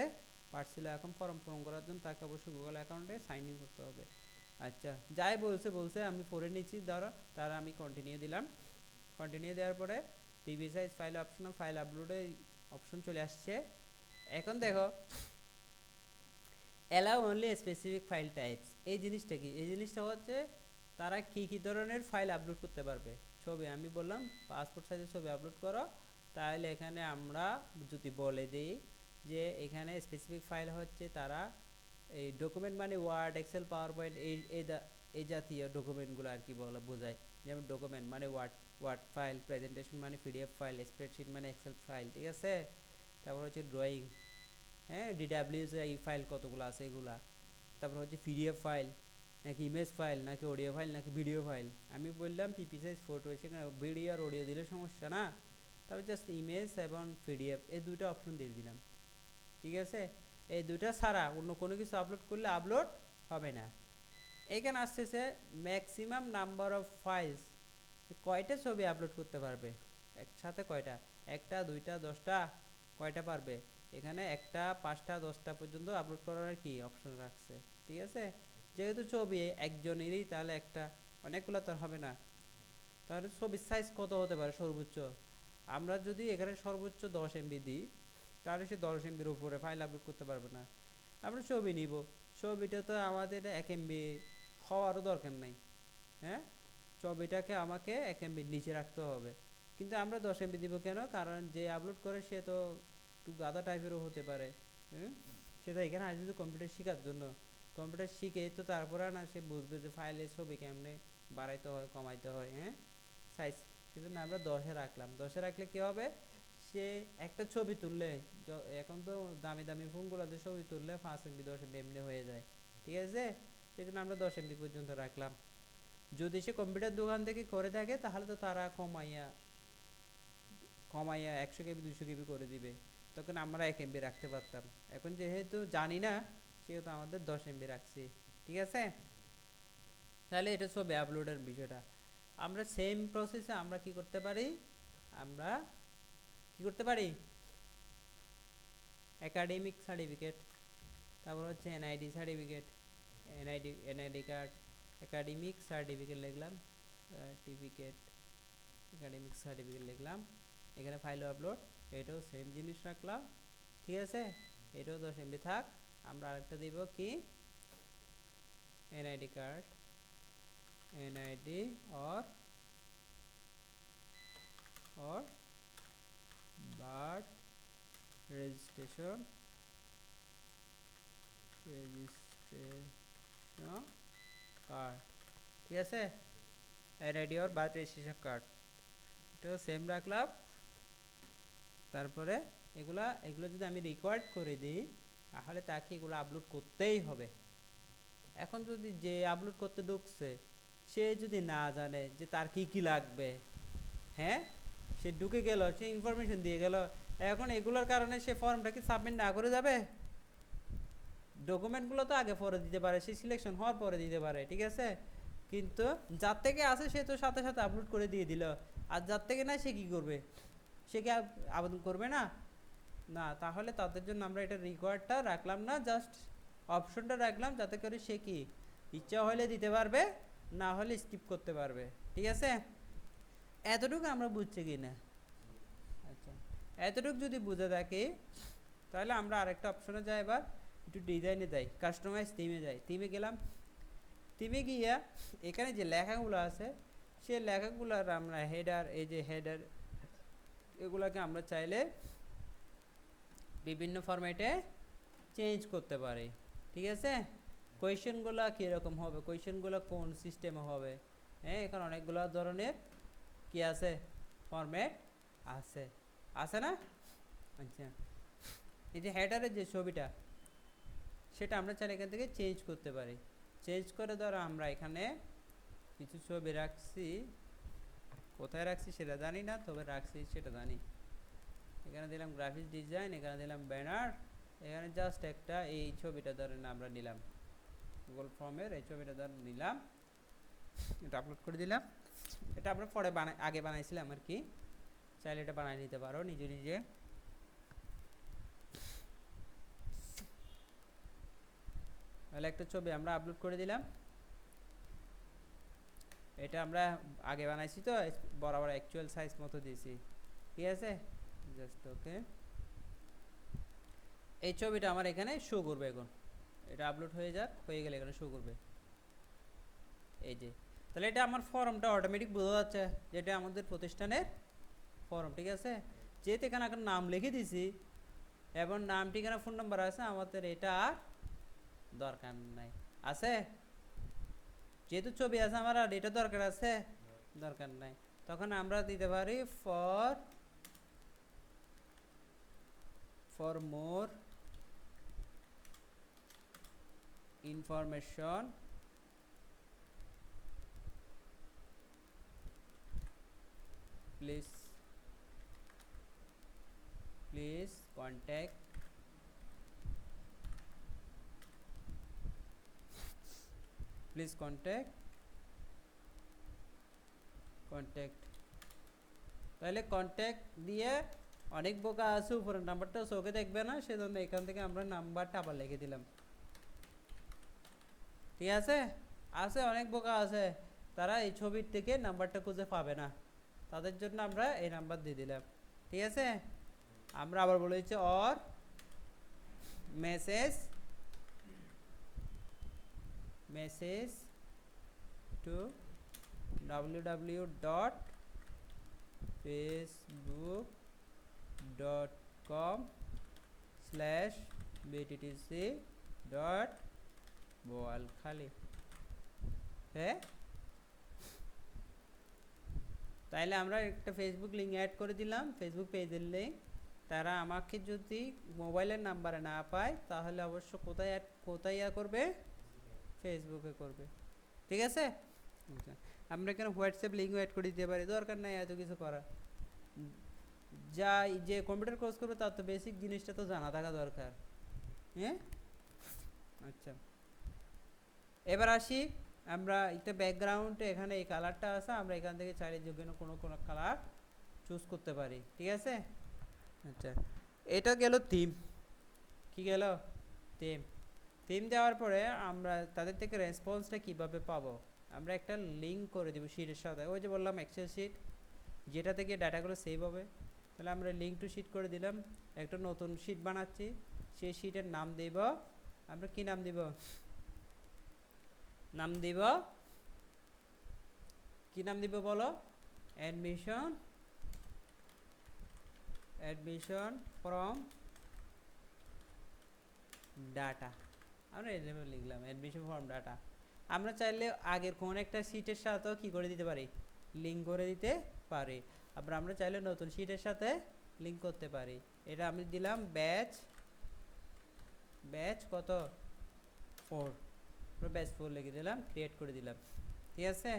পারছিল। এখন ফর্ম পূরণ করার জন্য তাকে অবশ্যই গুগল অ্যাকাউন্টে সাইন ইন করতে হবে। আচ্ছা, যাই বলছে বলছে, আমি পড়ে নিচ্ছি ধরো, তারা আমি কন্টিনিউ দিলাম। কন্টিনিউ দেওয়ার পরে পিভি সাইজ ফাইল অপশন, ফাইল আপলোডে অপশন চলে আসছে। এখন দেখো allow only specific file types, এই জিনিসটা কি, এই জিনিসটা হচ্ছে তারা কি কি ধরনের ফাইল আপলোড করতে পারবে। ছবি আমি বললাম পাসপোর্ট সাইজের ছবি আপলোড করো, তাহলে এখানে আমরা যদি বলে দিই যে এখানে স্পেসিফিক ফাইল হচ্ছে তারা এই ডকুমেন্ট মানে ওয়ার্ড, এক্সেল, পাওয়ার পয়েন্ট, এই জাতীয় ডকুমেন্টগুলো আর কি বলা বোঝায়। যেমন ডকুমেন্ট মানে ওয়ার্ড ফাইল, প্রেজেন্টেশন মানে পিডিএফ ফাইল, স্প্রেডশিট মানে এক্সেল ফাইল, ঠিক আছে। তারপর হচ্ছে ড্রয়িং, হ্যাঁ, ডিডাব্লিউএস এই ফাইল কতগুলো আছে এগুলা। তারপর হচ্ছে পিডিএফ ফাইল, নাকি ইমেজ ফাইল, নাকি অডিও ফাইল, নাকি ভিডিও ফাইল। আমি বললাম পিপি সাইজ ফটো, সেখানে ভিডিও আর অডিও দিলে সমস্যা না, তারপর জাস্ট ইমেজ এবং পিডিএফ এই দুইটা অপশন দিয়ে দিলাম। ঠিক আছে, এই দুইটা ছাড়া অন্য কোনো কিছু আপলোড করলে আপলোড হবে না। এখানে আসতেছে ম্যাক্সিমাম নাম্বার অফ ফাইলস, কয়টা ছবি আপলোড করতে পারবে একসাথে, কয়টা, একটা, দুইটা, 10টা, কয়টা পারবে। এখানে একটা, 5টা, 10টা পর্যন্ত আপলোড করার কি অপশন রাখছে। ঠিক আছে, যেহেতু ছবি একজনেরই, তাহলে একটা, অনেকগুলো তো আর হবে না। তাহলে ছবির সাইজ কত হতে পারে সর্বোচ্চ, আমরা যদি এখানে সর্বোচ্চ 10 এমবি দিই, তাহলে সে 10 এমবির উপরে ফাইল আপলোড করতে পারবে না। আমরা ছবি নিব, ছবিটা তো আমাদের 1 এমবি হওয়ারও দরকার নাই। হ্যাঁ, ছবিটাকে আমাকে 1 এমবির নিচে রাখতে হবে। কিন্তু আমরা 10 এমবি দিব কেন, কারণ যে আপলোড করে সে তো একটু গাদা টাইপেরও হতে পারে। হ্যাঁ, সেটা এখানে আসবে যে কম্পিউটার শেখার জন্য, কম্পিউটার শিখে তো তারপরে না সে বুঝবে যে ফাইলের ছবি কেমনে বাড়াইতে হয়, কমাইতে হয়। হ্যাঁ, সাইজ, সেজন্য আমরা 10-এ রাখলাম। 10-এ রাখলে কি হবে, সে একটা ছবি তুললে, এখন তো দামি দামি ফোনগুলোতে ছবি তুললে 5 এমবি 10 এমবি এমনি হয়ে যায়। ঠিক আছে, সেজন্য আমরা 10 এমবি পর্যন্ত রাখলাম। যদি সে কম্পিউটার দোকান থেকে করে থাকে, তাহলে তো তারা কমাইয়া কমাইয়া 100 কেবি 200 কেবি করে দিবে, তখন আমরা 1 এমবি রাখতে পারতাম। এখন যেহেতু জানি না, সেহেতু আমাদের 10 এমবি রাখছি। ঠিক আছে, তাহলে এটা ছবি আপলোডের বিষয়টা। আমরা সেম প্রসেসে আমরা কি করতে পারি, আমরা কি করতে পারি, একাডেমিক সার্টিফিকেট, তারপর হচ্ছে NID certificate, NID card, academic certificate লিখলাম, সার্টিফিকেট, একাডেমিক সার্টিফিকেট লিখলাম, এখানে ফাইল আপলোড, এটাও সেম জিনিস রাখলাম। ঠিক আছে, এটাও 10 এমবি থাক। আমরা আরেকটা দিব কি, NID card, NID or birth registration card. ঠিক আছে, NID or birth registration card, এটাও সেম রাখলাম। তারপরে এগুলো যদি আমি রিকোয়ার্ড করে দিই, তাহলে তাকে এগুলো আপলোড করতেই হবে। এখন যদি যে আপলোড করতে ঢুকছে, সে যদি না জানে যে তার কি কি লাগবে, হ্যাঁ, সে ঢুকে গেল, সে ইনফরমেশন দিয়ে গেল, এখন এগুলোর কারণে সে ফর্মটা কি সাবমিট না করে যাবে। ডকুমেন্টগুলো তো আগে পরে দিতে পারে, সে সিলেকশন হওয়ার পরে দিতে পারে। ঠিক আছে, কিন্তু যার থেকে আসে সে তো সাথে সাথে আপলোড করে দিয়ে দিল, আর যার থেকে না সে কি করবে, সে কি আবেদন করবে না, না। তাহলে তাদের জন্য আমরা এটা রিকোয়ার্ডটা রাখলাম না, জাস্ট অপশনটা রাখলাম, যাতে করে সে কি ইচ্ছা হলে দিতে পারবে, না হলে স্কিপ করতে পারবে। ঠিক আছে, এতটুকু আমরা বুঝছি কি না, আচ্ছা, এতটুকু যদি বুঝে থাকি, তাহলে আমরা আরেকটা অপশনে যাই, এবার একটু ডিজাইনে যাই, কাস্টমাইজ থিমে যাই। থিমে গেলাম, থিমে গিয়া এখানে যে লেখাগুলো আছে, সে লেখাগুলোর আমরা হেডার, এই যে হেডার, এগুলোকে আমরা চাইলে বিভিন্ন ফরম্যাটে চেঞ্জ করতে পারি। ঠিক আছে, কোয়েশ্চেনগুলো কীরকম হবে, কোয়েশ্চেনগুলো কোন সিস্টেমে হবে, হ্যাঁ, এখানে অনেকগুলো ধরনের কি আছে, ফরম্যাট আছে, আছে না। আচ্ছা, এই যে হেডারের যে ছবিটা, সেটা আমরা চাইলে এখান থেকে চেঞ্জ করতে পারি। চেঞ্জ করে ধরো আমরা এখানে কিছু ছবি রাখছি, কোথায় রাখছি সেটা জানি না, তবে রাখছি সেটা জানি। এখানে দিলাম গ্রাফিক্স ডিজাইন, এখানে দিলাম ব্যানার, এখানে জাস্ট একটা এই ছবিটা ধরেন আমরা নিলাম, গুগল ফর্মের এই ছবিটা ধরে নিলাম, এটা আপলোড করে দিলাম। এটা আমরা পরে আগে বানাইছিলাম আর কি, চাইলে এটা বানাই নিতে পারো নিজে নিজে। তাহলে একটা ছবি আমরা আপলোড করে দিলাম, এটা আমরা আগে বানাইছি তো, বরাবর অ্যাকচুয়াল সাইজ মতো দিয়েছি। ঠিক আছে, জাস্ট ওকে। এই ছবিটা আমার এখানে শো করবে, এখন এটা আপলোড হয়ে যাক, হয়ে গেলে এখানে শো করবে, এই যে। তাহলে এটা আমার ফর্মটা অটোমেটিক বোঝা যাচ্ছে যেটা আমাদের প্রতিষ্ঠানের ফর্ম। ঠিক আছে, যেহেতু এখানে এখন নাম লিখে দিছি এবং নাম ঠিকানা ফোন নাম্বার আছে, আমাদের এটা আর দরকার নাই, আছে, যেহেতু ছবি আছে আমার, আর এটা দরকার আছে, দরকার নাই। তখন আমরা দিতে পারি for more information please contact contact তাহলে কন্ট্যাক্ট দিয়ে অনেক বোকা আছে উপরের নাম্বারটা চোখে দেখবে না, সেজন্য এখান থেকে আমরা নাম্বারটা আবার লিখে দিলাম। ঠিক আছে, আছে অনেক বোকা আছে, তারা এই ছবির থেকে নাম্বারটা খুঁজে পাবে না, তাদের জন্য আমরা এই নাম্বার দিয়ে দিলাম। ঠিক আছে, আমরা আবার বলে দিচ্ছি অর মেসেজ টু www.facebook.com/bttc.boalkhali। হ্যাঁ, তাইলে আমরা একটা ফেসবুক লিঙ্ক অ্যাড করে দিলাম, ফেসবুক পেজের লিঙ্ক। তারা আমাকে যদি মোবাইলের নাম্বারে না পায় তাহলে অবশ্য কোথায় করবে, ফেসবুকে করবে। ঠিক আছে, আচ্ছা, আমরা এখানে হোয়াটসঅ্যাপ লিঙ্ক অ্যাড করে দিতে পারি, দরকার নাই এত কিছু করা। যা যে কম্পিউটার কোর্স করবে তার তো বেসিক জিনিসটা তো জানা থাকা দরকার। হ্যাঁ, আচ্ছা, এবার আসি আমরা একটা ব্যাকগ্রাউন্ডে, এখানে এই কালারটা আছে, আমরা এখান থেকে চাইলে যে কোনো কালার চুজ করতে পারি। ঠিক আছে, আচ্ছা, এটা গেল থিম। কি গেল? থিম দেওয়ার পরে আমরা তাদের থেকে রেসপন্সটা কিভাবে পাবো, আমরা একটা লিঙ্ক করে দেবো শিটের সাথে। ওই যে বললাম এক্সেল শিট, যেটা থেকে ডাটাগুলো সেভ হবে। তাহলে আমরা লিঙ্ক টু শিট করে দিলাম, একটা নতুন শিট বানাচ্ছি, সেই শিটের নাম দেব আমরা, কি নাম দিব? কি নাম দিব বলো? Admission from data. আমরা এইভাবে লিখলাম অ্যাডমিশন ফ্রম ডাটা। আমরা চাইলে আগের কোন একটা শিটের সাথেও কি করে দিতে পারি, লিঙ্ক করে দিতে পারি। আবার আমরা চাইলে নতুন শিটের সাথে লিঙ্ক করতে পারি। এটা আমি দিলাম ব্যাচ কত 4, ব্যাচ 4 লিখে দিলাম, ক্রিয়েট করে দিলাম। ঠিক আছে,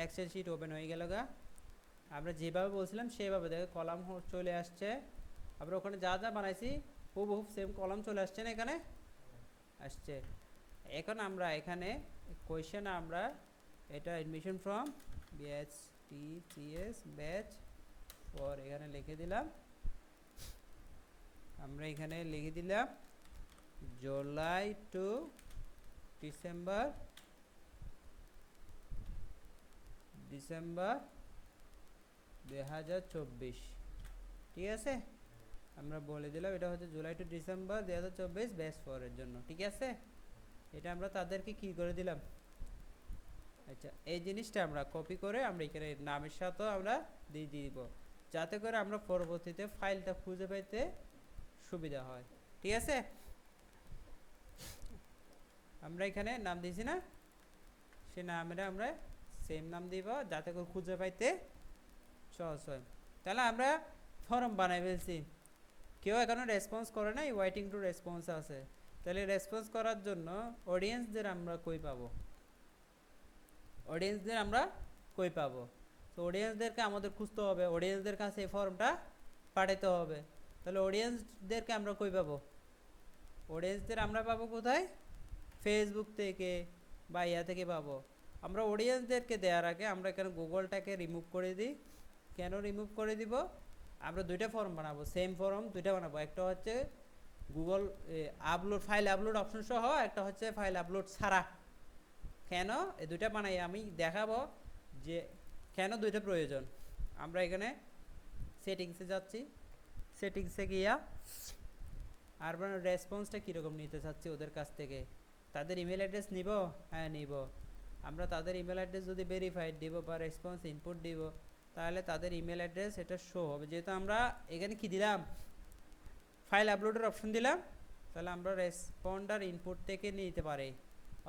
এক্সেল শিট ওপেন হয়ে গেল গা। আমরা যেভাবে বলছিলাম সেভাবে দেখো কলাম চলে আসছে। আমরা ওখানে যা যা বানাইছি হুবহুব সেম কলাম চলে আসছে না, এখানে আসছে। এখন আমরা এখানে কোয়েশ্চেন, আমরা এটা অ্যাডমিশন ফ্রম BHTCS ব্যাচ 4 এখানে লিখে দিলাম। আমরা এখানে লিখে দিলাম জুলাই টু ডিসেম্বর 2024। ঠিক আছে, আমরা বলে দিলাম এটা হচ্ছে জুলাই টু ডিসেম্বর 2024 ব্যাচ 4 এর জন্য। ঠিক আছে, এটা আমরা তাদেরকে কি করে দিলাম। আচ্ছা, এই জিনিসটা আমরা কপি করে আমরা এখানে নামের সাথেও আমরা দিয়ে দিব, যাতে করে আমরা পরবর্তীতে ফাইলটা খুঁজে পেতে সুবিধা হয়। ঠিক আছে, আমরা এখানে নাম দিয়েছি না, সে নামের আমরা সেম নাম দিব যাতে করে খুঁজে পাইতে সহজ হয়। তাহলে আমরা ফর্ম বানাই ফেলছি, কেউ এখনো রেসপন্স করে নাই, ওয়েটিং টু রেসপন্স আছে। তাহলে রেসপন্স করার জন্য অডিয়েন্সদের আমরা কই পাবো, তো অডিয়েন্সদেরকে আমাদের খুঁজতে হবে, অডিয়েন্সদের কাছে এই ফর্মটা পাঠাতে হবে। তাহলে অডিয়েন্সদেরকে আমরা কই পাবো, অডিয়েন্সদের আমরা পাবো কোথায়, ফেসবুক থেকে বা ইয়া থেকে পাবো। আমরা অডিয়েন্সদেরকে দেওয়ার আগে আমরা এখানে গুগলটাকে রিমুভ করে দিই। কেন রিমুভ করে দিব, আমরা দুইটা ফর্ম বানাবো, সেম ফর্ম দুইটা বানাবো, একটা হচ্ছে Google upload file upload option সহ, একটা হচ্ছে ফাইল আপলোড ছাড়া। কেন এই দুইটা বানাই আমি দেখাবো যে কেন দুইটা প্রয়োজন। আমরা এখানে সেটিংসে যাচ্ছি, সেটিংসে গিয়া আর রেসপন্সটা কীরকম নিতে চাচ্ছি ওদের কাছ থেকে, তাদের ইমেল অ্যাড্রেস নিব, হ্যাঁ নিব। আমরা তাদের ইমেল অ্যাড্রেস যদি ভেরিফাইড দিব বা রেসপন্স ইনপুট দিব, তাহলে তাদের ইমেল অ্যাড্রেস এটা শো হবে। যেহেতু আমরা এখানে কি দিলাম, ফাইল আপলোডের অপশন দিলাম, তাহলে আমরা রেসপন্ডার ইনপুট থেকে নিতে পারি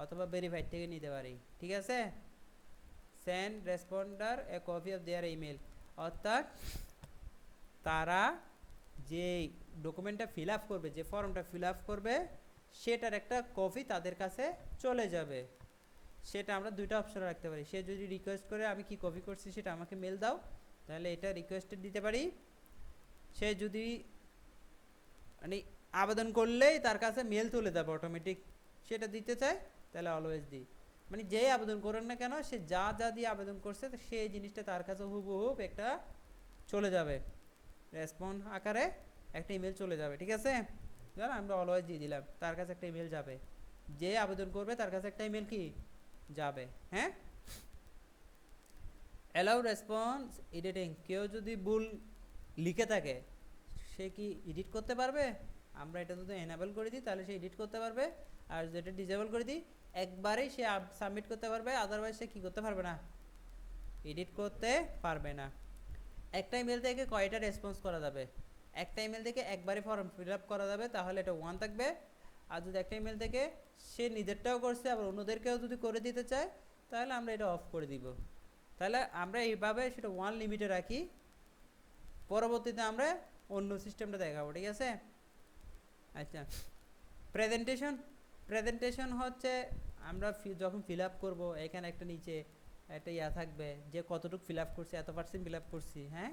অথবা ভেরিফাইড থেকে নিতে পারি। ঠিক আছে, send responder A copy of their email, অর্থাৎ তারা যে ডকুমেন্টটা ফিল আপ করবে, যে ফর্মটা ফিল আপ করবে, সেটার একটা কপি তাদের কাছে চলে যাবে। সেটা আমরা দুইটা অপশনে রাখতে পারি। সে যদি রিকোয়েস্ট করে আমি কি কপি করছি সেটা আমাকে মেল দাও, তাহলে এটা রিকোয়েস্টে দিতে পারি। সে যদি মানে আবেদন করলেই তার কাছে মেল চলে যাবে অটোমেটিক, সেটা দিতে চায় তাহলে অলওয়েজ দিই। মানে যেই আবেদন করেন না কেন সে যা যা দিয়ে আবেদন করছে তো সেই জিনিসটা তার কাছে হুবহুব একটা চলে যাবে, রেসপন্স আকারে একটা ইমেল চলে যাবে। ঠিক আছে, ধর আমরা অলওয়েজ দিয়ে দিলাম, তার কাছে একটা ইমেল যাবে, যে আবেদন করবে তার কাছে একটা ইমেল কি যাবে। হ্যাঁ, অ্যালাউ রেসপন্স এডিটিং, কেউ যদি ভুল লিখে থাকে সে কি এডিট করতে পারবে? আমরা এটা যদি এনাবেল করে দিই তাহলে সে এডিট করতে পারবে, আর যেটা ডিসেবল করে দিই একবারেই সে সাবমিট করতে পারবে, আদারওয়াইজ সে কী করতে পারবে না, এডিট করতে পারবে না। একটা ইমেল থেকে কয়টা রেসপন্স করা যাবে? একটা ইমেল থেকে একবারে ফর্ম ফিল আপ করা যাবে, তাহলে এটা 1 থাকবে। আর যদি একটা ইমেল থেকে সে নিজেরটাও করছে আবার অন্যদেরকেও যদি করে দিতে চায় তাহলে আমরা এটা অফ করে দিব। তাহলে আমরা এইভাবে সেটা 1 লিমিটে রাখি, পরবর্তীতে আমরা অন্য সিস্টেমটা দেখাবো। ঠিক আছে, আচ্ছা প্রেজেন্টেশন হচ্ছে আমরা যখন ফিল আপ করবো এখানে একটা নিচে একটা ইয়া থাকবে যে কতটুকু ফিল আপ করছি, এত পার্সেন্ট ফিল আপ করছি। হ্যাঁ,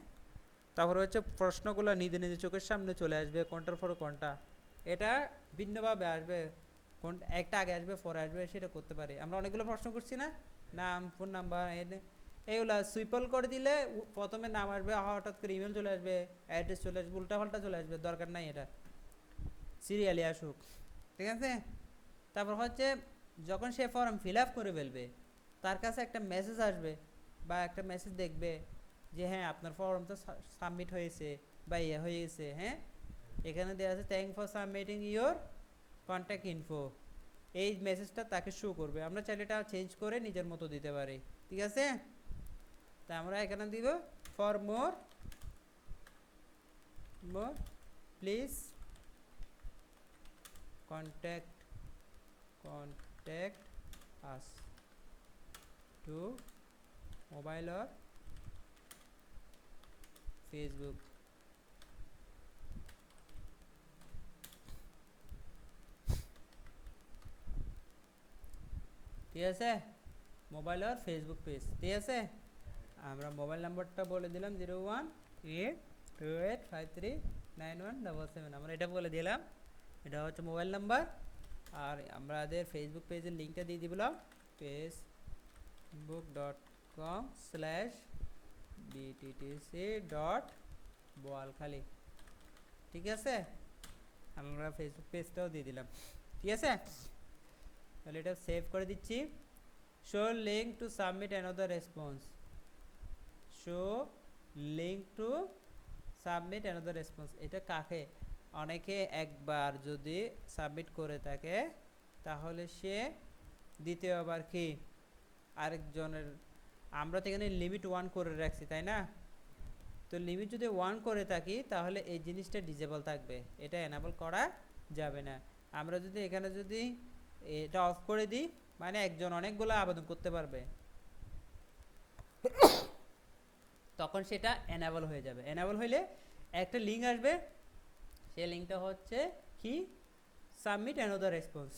তারপরে হচ্ছে প্রশ্নগুলো নিজে নিজে চোখের সামনে চলে আসবে, কোনটার পরে কোনটা, এটা ভিন্নভাবে আসবে, কোন একটা আগে আসবে পরে আসবে সেটা করতে পারি। আমরা অনেকগুলো প্রশ্ন করছি না, নাম ফোন নাম্বার এইগুলো সুইপল করে দিলে প্রথমে নাম আসবে, হঠাৎ করে ইমেল চলে আসবে, অ্যাড্রেস চলে আসবে, উল্টাপাল্টা চলে আসবে, দরকার নাই, এটা সিরিয়ালি আসুক। ঠিক আছে, তারপর হচ্ছে যখন সে ফর্ম ফিল আপ করে ফেলবে তার কাছে একটা মেসেজ আসবে বা একটা মেসেজ দেখবে যে হ্যাঁ আপনার ফর্মটা সাবমিট হয়েছে বা ইয়ে হয়ে গেছে। হ্যাঁ, এখানে দেওয়া আছে thank for submitting your contact info, এই মেসেজটা তাকে শো করবে। আমরা চাইলে এটা চেঞ্জ করে নিজের মতো দিতে পারি। ঠিক আছে, তা আমরা এখানে দিব for more please contact us to mobile or Facebook। ঠিক আছে, মোবাইল আর ফেসবুক পেজ। ঠিক আছে, আমরা মোবাইল নাম্বারটা বলে দিলাম 0128539177, আমরা এটা বলে দিলাম, এটা হচ্ছে মোবাইল নাম্বার। আর আমাদের ফেসবুক পেজের লিঙ্কটা দিয়ে দিলাম facebook.com/bttc.boalkhali। ঠিক আছে, আমরা ফেসবুক পেজটাও দিয়ে দিলাম। ঠিক আছে, তাহলে এটা সেভ করে দিচ্ছি। Show link to submit another response, show link to submit another response, এটা কাকে, অনেকে একবার যদি সাবমিট করে থাকে তাহলে সে দ্বিতীয়বার কি আরেকজনের, আমরা তো এখানে লিমিট 1 করে রাখছি তাই না, তো লিমিট যদি 1 করে থাকি তাহলে এই জিনিসটা ডিসেবল থাকবে, এটা এনাবল করা যাবে না। আমরা যদি এখানে যদি এটা অফ করে দিই মানে একজন অনেকগুলো আবেদন করতে পারবে, তখন সেটা এনাবল হয়ে যাবে। এনাবল হইলে একটা লিঙ্ক আসবে, সেই লিঙ্কটা হচ্ছে কি সাবমিট অ্যানাদার রেসপন্স,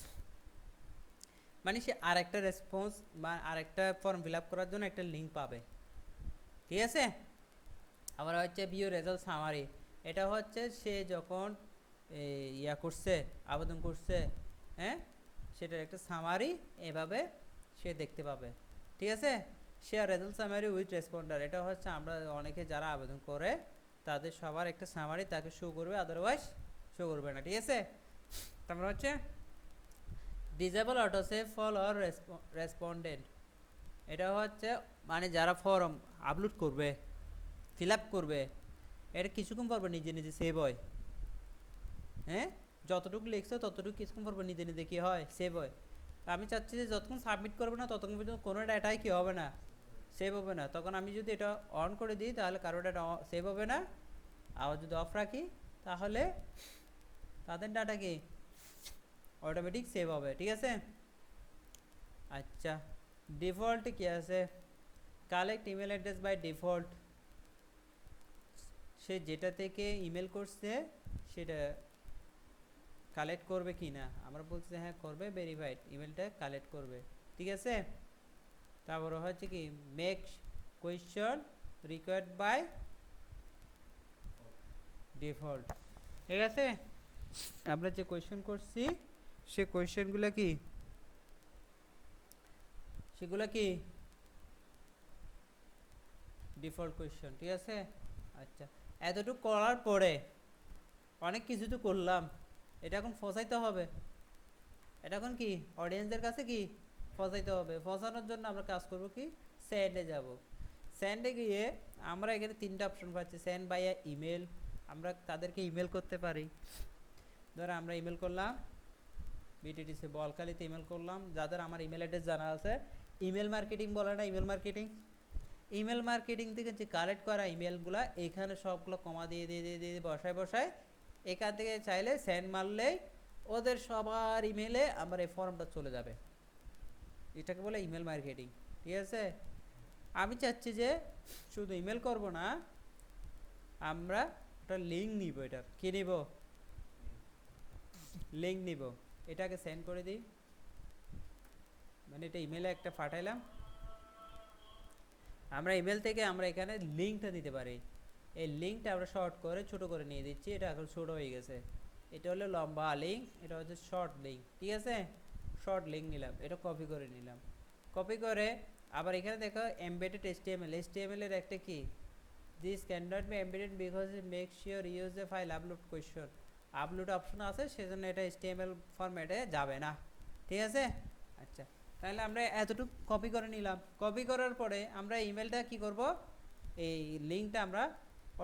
মানে সে আরেকটা রেসপন্স বা আরেকটা ফর্ম ফিল আপ করার জন্য একটা লিঙ্ক পাবে। ঠিক আছে, আবার হচ্ছে ভিউ রেজাল্ট সামারি, এটা হচ্ছে সে যখন ইয়া করছে আবেদন করছে, হ্যাঁ সেটার একটা সামারি এভাবে সে দেখতে পাবে। ঠিক আছে, share result summary with responder, এটা হচ্ছে আমরা অনেকে যারা আবেদন করে তাদের সবার একটা সামারি তাকে শো করবে, আদারওয়াইজ শো করবে না। ঠিক আছে, তারপর হচ্ছে ডিসেবল অটোসেভ ফর অর রেসপন্ডেন্ট, এটা হচ্ছে মানে যারা ফর্ম আপলোড করবে ফিল আপ করবে এটা কিছুক্ষণ পর নিজে নিজে সেভ হয়। হ্যাঁ, যতটুকু লিখছো ততটুকু কিছুক্ষণ পর নিজে নিজে কী হয় সেভ হয়। আমি চাচ্ছি যে যতক্ষণ সাবমিট করবে না ততক্ষণ পর্যন্ত কোনো ডাটাই কী হবে না, সেভ হবে না। তখন আমি যদি এটা অন করে দিই তাহলে কারো ডাটা সেভ হবে না, আবার যদি অফ রাখি তাহলে তাদের ডাটা কি অটোমেটিক সেভ হবে। ঠিক আছে, আচ্ছা ডিফল্ট কি আছে, collect email address by default, সে যেটা থেকে ইমেল করছে সেটা কালেক্ট করবে কি না, আমরা বলছি হ্যাঁ করবে, ভেরিফাইড ইমেলটা কালেক্ট করবে। ঠিক আছে, তারপরে হচ্ছে কি make question required by default. ঠিক আছে, আমরা যে কোয়েশ্চন করছি সে কোয়েশ্চনগুলো কি, সেগুলো কি ডিফল্ট কোয়েশ্চন। ঠিক আছে, আচ্ছা এতটুকু করার পরে অনেক কিছু তো করলাম, এটা এখন ফসাইতে হবে। এটা এখন কি অডিয়েন্সের কাছে কি ফসাইতে হবে। ফসানোর জন্য আমরা কাজ করব কি, সেন্ডে যাব। সেন্ডে গিয়ে আমরা এখানে তিনটা অপশন পাচ্ছি, সেন্ড বাই ইমেল। আমরা তাদেরকে ইমেল করতে পারি। ধরো আমরা ইমেল করলাম বিটিটিসি বলখালিতে ইমেল করলাম, যাদের আমার ইমেল অ্যাড্রেস জানা আছে। ইমেল মার্কেটিং বলে না, ইমেল মার্কেটিং। ইমেল মার্কেটিং থেকে যে কালেক্ট করা ইমেলগুলো এখানে সবগুলো কমা দিয়ে দিয়ে দিয়ে দিয়ে বসায় বসায় এখান থেকে চাইলে সেন্ড মারলেই ওদের সবার ইমেলে আমার এই ফর্মটা চলে যাবে। এটাকে বলে ইমেল মার্কেটিং। ঠিক আছে, আমি চাচ্ছি যে শুধু ইমেল করব না, আমরা একটা লিঙ্ক নিব। এটার কি নিব, লিঙ্ক নিব। এটাকে সেন্ড করে দিই, মানে এটা ইমেলে একটা পাঠাইলাম। আমরা ইমেল থেকে আমরা এখানে লিঙ্কটা দিতে পারি। এই লিঙ্কটা আমরা শর্ট করে ছোট করে নিয়ে দিচ্ছি, এটা এখন ছোট হয়ে গেছে। এটা হলো লম্বা লিঙ্ক, এটা হচ্ছে শর্ট লিঙ্ক। ঠিক আছে, শর্ট লিঙ্ক নিলাম, এটা কপি করে নিলাম। কপি করে আবার এখানে দেখো এমবেডেড এইচটিএমএল। এইচটিএমএল এর একটা কি, this can not be embedded because it make sure use a file upload question. Upload option আছে, সেজন্য এটা এইচটিএমএল ফরম্যাটে যাবে না। ঠিক আছে, আচ্ছা তাহলে আমরা এতটুকু কপি করে নিলাম। কপি করার পরে আমরা ইমেলটা কি করব, এই লিঙ্কটা আমরা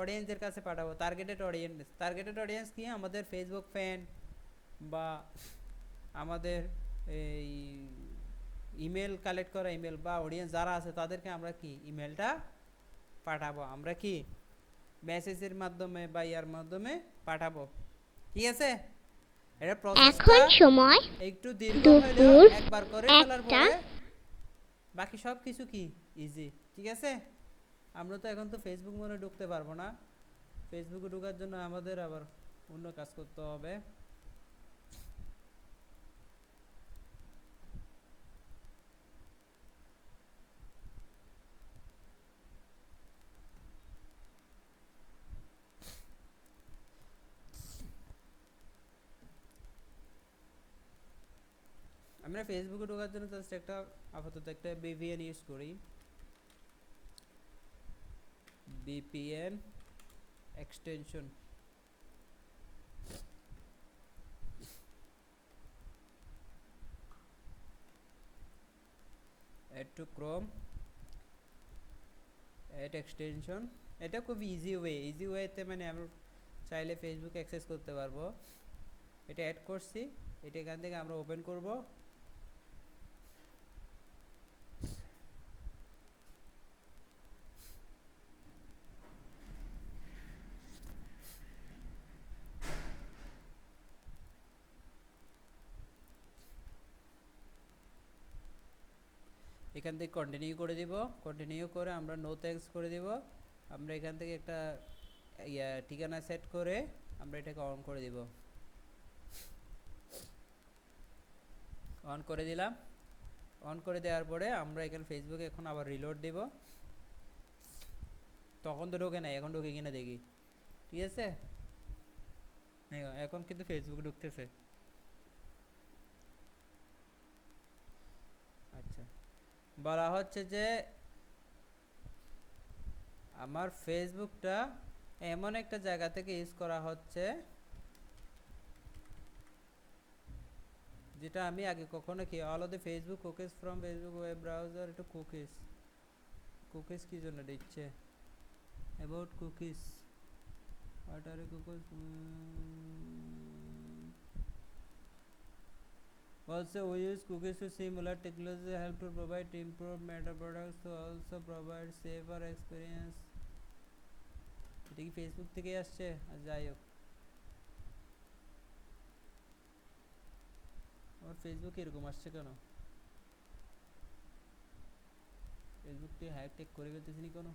অডিয়েন্সের কাছে পাঠাবো। টার্গেটেড অডিয়েন্স, টার্গেটেড অডিয়েন্স কি, আমাদের ফেসবুক ফ্যান বা আমাদের এই ইমেল কালেক্ট করা ইমেল বা অডিয়েন্স যারা আছে তাদেরকে আমরা কি ইমেলটা পাঠাবো। আমরা কি মেসেজের মাধ্যমে বা ইয়ার মাধ্যমে পাঠাবো। ঠিক আছে, এটা প্রসেসটা এখন সময় একটু দীর্ঘ হলেও দুপুর একবার করে ফেলার 1টা। পরে বাকি সব কিছু কি ইজি। ঠিক আছে, আমরা তো এখন তো ফেসবুক মনে ঢুকতে পারবো না। ফেসবুকে ঢোকার জন্য আমাদের আবার অন্য কাজ করতে হবে। আমরা ফেসবুকে ঢোকার জন্য জাস্ট একটা আপাতত একটা ভিপিএন ইউজ করি। VPN extension, add to Chrome, add extension. এটা খুব ইজি ওয়েতে মানে আমরা চাইলে ফেসবুক অ্যাক্সেস করতে পারবো। এটা অ্যাড করছি, এটা এখান থেকে আমরা ওপেন করব। এখান থেকে কন্টিনিউ করে দিব। কন্টিনিউ করে আমরা নো থ্যাঙ্কস করে দিব। আমরা এখান থেকে একটা ঠিকানা সেট করে আমরা এটাকে অন করে দিব। অন করে দিলাম। অন করে দেওয়ার পরে আমরা এখানে ফেসবুকে এখন আবার রিলোড দেব। তখন তো ঢোকে নাই, এখন ঢোকে কিনা দেখি। ঠিক আছে, এখন কিন্তু ফেসবুকে ঢুকতেছে। আচ্ছা, বলা হচ্ছে যে আমার ফেসবুকটা এমন একটা জায়গা থেকে ইউজ করা হচ্ছে যেটা আমি আগে কখনো কি, all of the Facebook cookies from Facebook web browser. এটা কুকিজ, কুকিজ কি জন্য দিচ্ছে, about cookies, what are cookies. Also, we use cookies to similar technology help to provide improved meta products to also provide safer experience. এটা কি Facebook থেকে আসছে? যাই হোক, আমার ফেসবুক এরকম আসছে কেন? ফেসবুক থেকে হ্যাক টেক করে ফেলতেছি নি কোনো?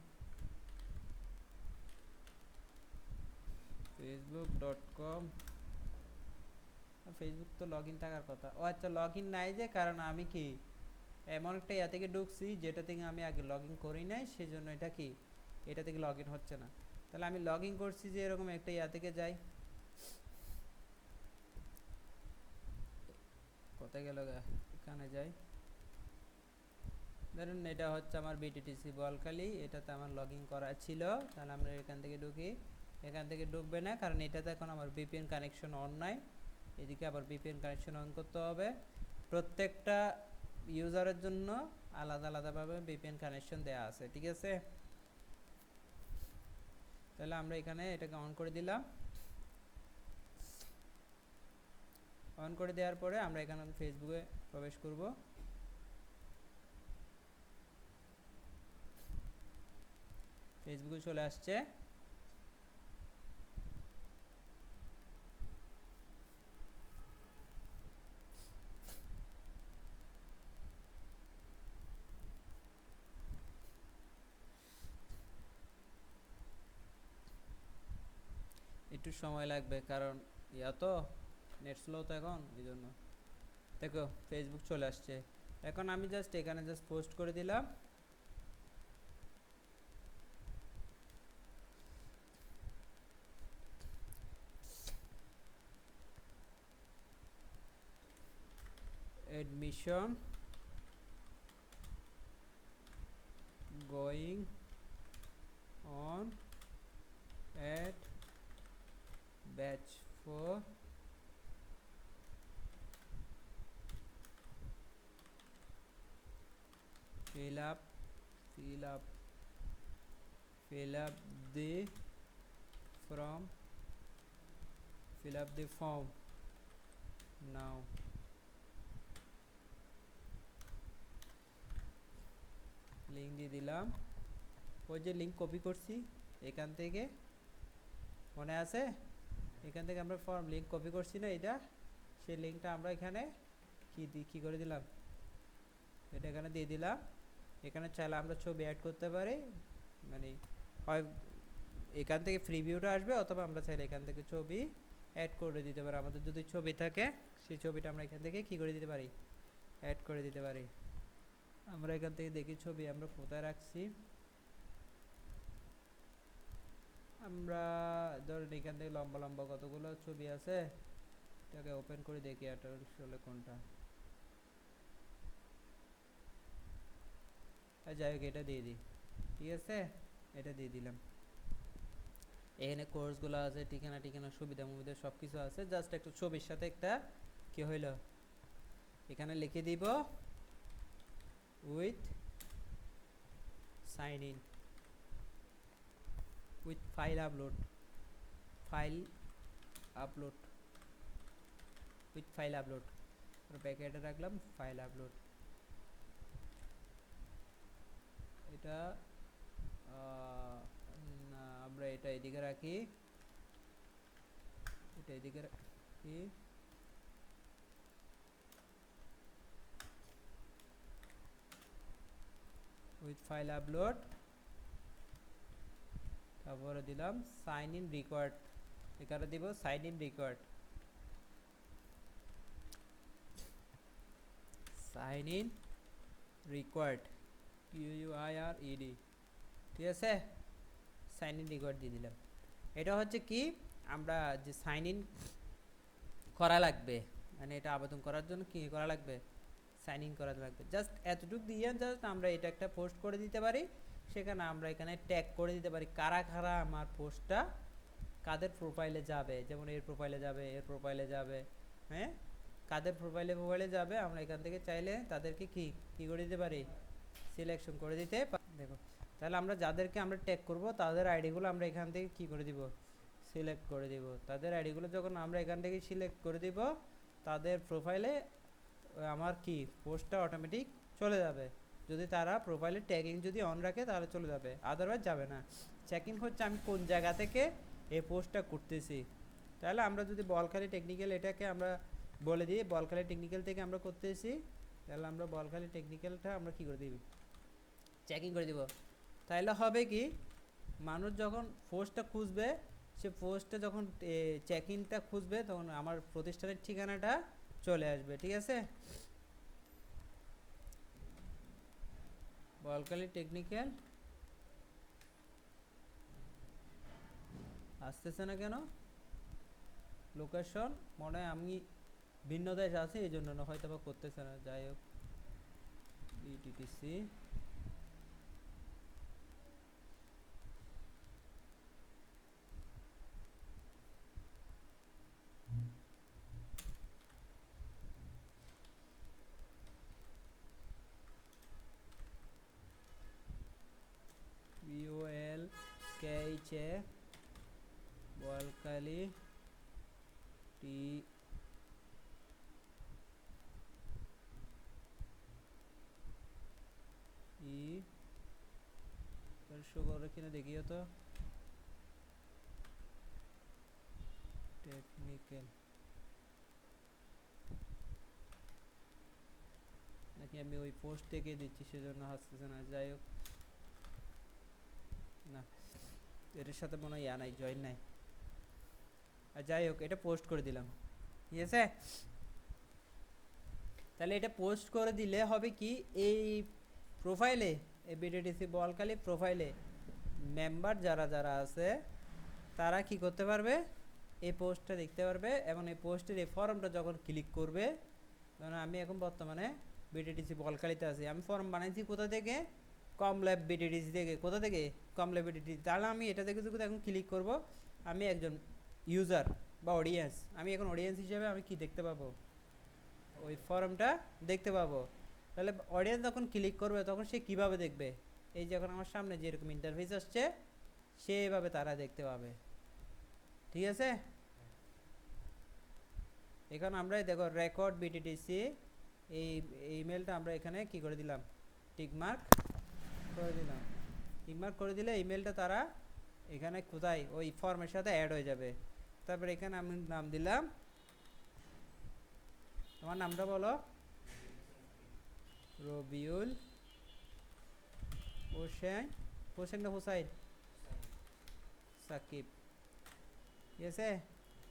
facebook.com, ফেসবুক তো লগ ইন থাকার কথা। ও আচ্ছা, লগ ইন নাই যে, কারণ আমি কি এমন একটা ইয়া থেকে ঢুকছি যেটা থেকে আমি আগে লগ ইন করি নাই, সেজন্য এটা কি এটা থেকে লগ ইন হচ্ছে না। তাহলে আমি লগ ইন করছি যে এরকম একটা ইয়া থেকে যাই, কোথায় গেল এখানে যাই, ধরুন এটা হচ্ছে আমার বিটিটিসি বলখালি, এটাতে আমার লগ ইন করা ছিল। তাহলে আমরা এখান থেকে ঢুকি, এখান থেকে ঢুকবে না কারণ এটাতে এখন আমার ভিপিএন কানেকশন অন নাই, এদিকে আবার ভিপিএন কানেকশন অন করতে হবে। প্রত্যেকটা ইউজারের জন্য আলাদা আলাদাভাবে ভিপিএন কানেকশন দেওয়া আছে, ঠিক আছে। তাহলে আমরা এখানে এটাকে অন করে দিলাম। অন করে দেওয়ার পরে আমরা এখানে ফেসবুকে প্রবেশ করব। ফেসবুকে চলে আসছে। একটু সময় লাগবে কারণ ইয়া তো নেট স্লো তো এখন, এই জন্য। দেখো ফেসবুক চলে আসছে। এখন আমি জাস্ট এখানে জাস্ট পোস্ট করে দিলাম। admission going on at batch 4 fill up the from fill up the form now। Link দিয়ে দিলাম, ওই যে লিঙ্ক কপি করছি এখান থেকে, মনে আছে এখান থেকে আমরা ফর্ম লিঙ্ক কপি করছি না, এটা সেই লিঙ্কটা আমরা এখানে কি করে দিলাম, এটা এখানে দিয়ে দিলাম। এখানে চাইলে আমরা ছবি অ্যাড করতে পারি, মানে হয় এখান থেকে ফ্রি ভিউটা আসবে অথবা আমরা চাইলে এখান থেকে ছবি অ্যাড করে দিতে পারি। আমাদের যদি ছবি থাকে সেই ছবিটা আমরা এখান থেকে কি করে দিতে পারি, অ্যাড করে দিতে পারি। আমরা এখান থেকে দেখি ছবি আমরা কোথায় রাখছি। আমরা ধরুন এখান থেকে লম্বা লম্বা কতগুলো ছবি আছে, এটাকে ওপেন করে দেখি এটা আসলে কোনটা। যাই হোক এটা দিয়ে দিই, ঠিক আছে, এটা দিয়ে দিলাম। এখানে কোর্সগুলো আছে, ঠিকানা সুবিধা মুবিধা সব কিছু আছে। জাস্ট একটা ছবির সাথে একটা কি হইল এখানে লিখে দিব with sign in with file upload with file upload প্যাকেটে রাখলাম ফাইল আপলোড। এটা না, আমরা এটা এদিকে রাখি, এটা এদিকে রাখি। উইথ ফাইল আপলোড, তারপরে দিলাম সাইন ইন রিকোয়ার্ড, এখানে দিব sign in required, sign in required QUIRED, ঠিক আছে, সাইন ইন রিকোয়ার্ড দিয়ে দিলাম। এটা হচ্ছে কি আমরা যে সাইন ইন করা লাগবে, মানে এটা আবেদন করার জন্য কি করা লাগবে, সাইন ইন করা লাগবে। জাস্ট এতটুকু দিয়ে জাস্ট আমরা এটা একটা পোস্ট করে দিতে পারি। সেখানে আমরা এখানে ট্যাগ করে দিতে পারি কারা কারা আমার পোস্টটা কাদের প্রোফাইলে যাবে, যেমন এর প্রোফাইলে যাবে, এর প্রোফাইলে যাবে, হ্যাঁ কাদের প্রোফাইলে যাবে আমরা এখান থেকে চাইলে তাদেরকে কি করে দিতে পারি, সিলেকশন করে দিতে। দেখো তাহলে আমরা যাদেরকে আমরা ট্যাগ করব তাদের আইডিগুলো আমরা এখান থেকে কি করে দিব, সিলেক্ট করে দিব। তাদের আইডিগুলো যখন আমরা এখান থেকে সিলেক্ট করে দিব তাদের প্রোফাইলে আমার কি পোস্টটা অটোমেটিক চলে যাবে। যদি তারা প্রোফাইলে ট্যাগিং যদি অন রাখে তাহলে চলে যাবে, আদারওয়াইজ যাবে না। চেকিং হচ্ছে আমি কোন জায়গা থেকে এই পোস্টটা করতেছি। তাহলে আমরা যদি বলখালি টেকনিক্যাল এটাকে আমরা বলে দিই বলখালি টেকনিক্যাল থেকে আমরা করতেছি, তাহলে আমরা বলখালি টেকনিক্যালটা আমরা কি করে দিই, চেকিং করে দিব। তাহলে হবে কি মানুষ যখন পোস্টটা খুঁজবে, সে পোস্টটা যখন চেকিংটা খুঁজবে তখন আমার প্রতিষ্ঠানের ঠিকানাটা চলে আসবে, ঠিক আছে। বলকালি টেকনিক্যাল আসতেছে না কেন? লোকেশন মনে হয় আমি ভিন্ন দেশ আছি এই জন্য হয়তো বা করতেছে না। যাই হোক, ইটিটিসি বিওএল কেইচে বলকালি টি ই শো করে কিনা দেখিও তো। টেকনিক্যাল নাকি আমি ওই পোস্ট থেকে দিচ্ছি সেজন্য আসতেছে না। যাই হোক, না এটার সাথে মনে হয় ইয়া নাই, জয়েন নাই। আর যাই হোক, এটা পোস্ট করে দিলাম, ঠিক আছে। তাহলে এটা পোস্ট করে দিলে হবে কি, এই প্রোফাইলে, এই বিটিডিসি বলকালি প্রোফাইলে মেম্বার যারা যারা আছে তারা কি করতে পারবে, এই পোস্টটা দেখতে পারবে। এবং এই পোস্টের এই ফর্মটা যখন ক্লিক করবে, কারণ আমি এখন বর্তমানে বিটিডিসি বলকালিতে আছি, আমি ফর্ম বানাইছি কোথা থেকে, কমল্যাব বিটিডিসি থেকে। কোথা থেকে? কমল্যাব বিটিডিসি। তাহলে আমি এটা থেকে যদি এখন ক্লিক করব, আমি একজন ইউজার বা অডিয়েন্স, আমি এখন অডিয়েন্স হিসেবে আমি কি দেখতে পাবো, ওই ফর্মটা দেখতে পাবো। তাহলে অডিয়েন্স যখন ক্লিক করবে তখন সে কিভাবে দেখবে, এই যখন আমার সামনে যেরকম ইন্টারফেস আসছে সেভাবে তারা দেখতে পাবে, ঠিক আছে। এখন আমরা দেখো রেকর্ড বিটিডিসি, এই ইমেলটা আমরা এখানে কি করে দিলাম, টিকমার্ক করে দিলাম। টিকমার্ক করে দিলে ইমেলটা তারা এখানে কোথায়, ওই ফর্মের সাথে অ্যাড হয়ে যাবে। তারপরে এখানে আমি নাম দিলাম, তোমার নামটা বলো, রবিউল হোসেন, হোসেন না হুসাইন, সাকিব, ঠিক আছে।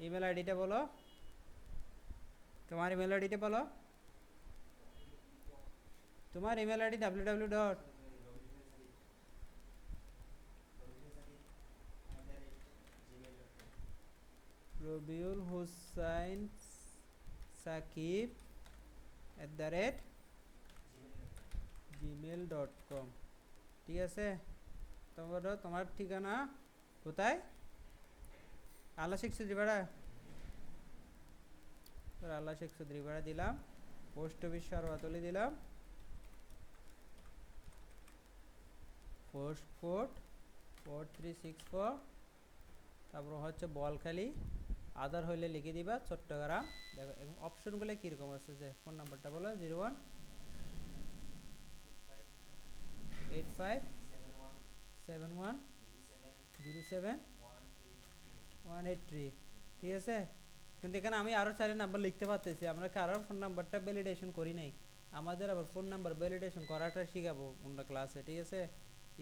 ইমেল আইডিটা বলো, তোমার ইমেল আইডিটা বলো, তোমার email ID www dot Rabiul Hussain Sakib @gmail.com, ঠিক আছে। তোমার ঠিকানা কোথায়, আল্লাহ শেখ চৌধুরীপাড়া, আল্লাহ শেখ চৌধুরীপাড়া দিলাম। পোস্ট অফিস সরওয়াতলি দিলাম, পোস্ট কোড 4364, তারপর হচ্ছে বলখালি, আদার হইলে লিখে দিবা চট্টগ্রাম। দেখো এবং অপশনগুলো কীরকম আছে, যে ফোন নাম্বারটা বলো 01857107 183, ঠিক আছে। কিন্তু এখানে আমি আরও 4 নাম্বার লিখতে পারতেছি, আমরা কারোর ফোন নাম্বারটা ভ্যালিডেশন করি নাই। আমাদের আবার ফোন নাম্বার ভ্যালিডেশন করাটা শিখাবো অন্য ক্লাসে, ঠিক আছে।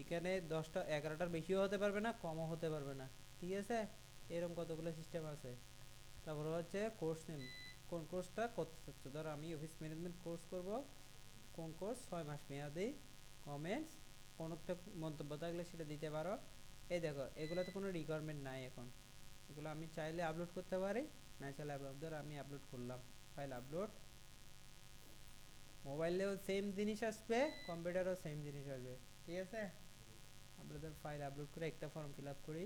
এখানে 10টা 11টার বেশিও হতে পারবে না, কমও হতে পারবে না, ঠিক আছে। এরকম কতগুলো সিস্টেম আছে। তারপর হচ্ছে কোর্স নেম, কোন কোর্সটা করতে চাচ্ছ। ধরো আমি অফিস ম্যানেজমেন্ট কোর্স করব, কোন কোর্স, 6 মাস মেয়াদি, কমেন্টস, কোনো একটা মন্তব্য থাকলে সেটা দিতে পারো। এই দেখো এগুলোতে কোনো রিকোয়ারমেন্ট নাই এখন, এগুলো আমি চাইলে আপলোড করতে পারি, না চাইলে আপলোড। ধর আমি আপলোড করলাম, ফাইল আপলোড, মোবাইলেও সেম জিনিস আসবে, কম্পিউটারেও সেম জিনিস আসবে, ঠিক আছে। আমরা ধর ফাইল আপলোড করে একটা ফর্ম ফিল আপ করি।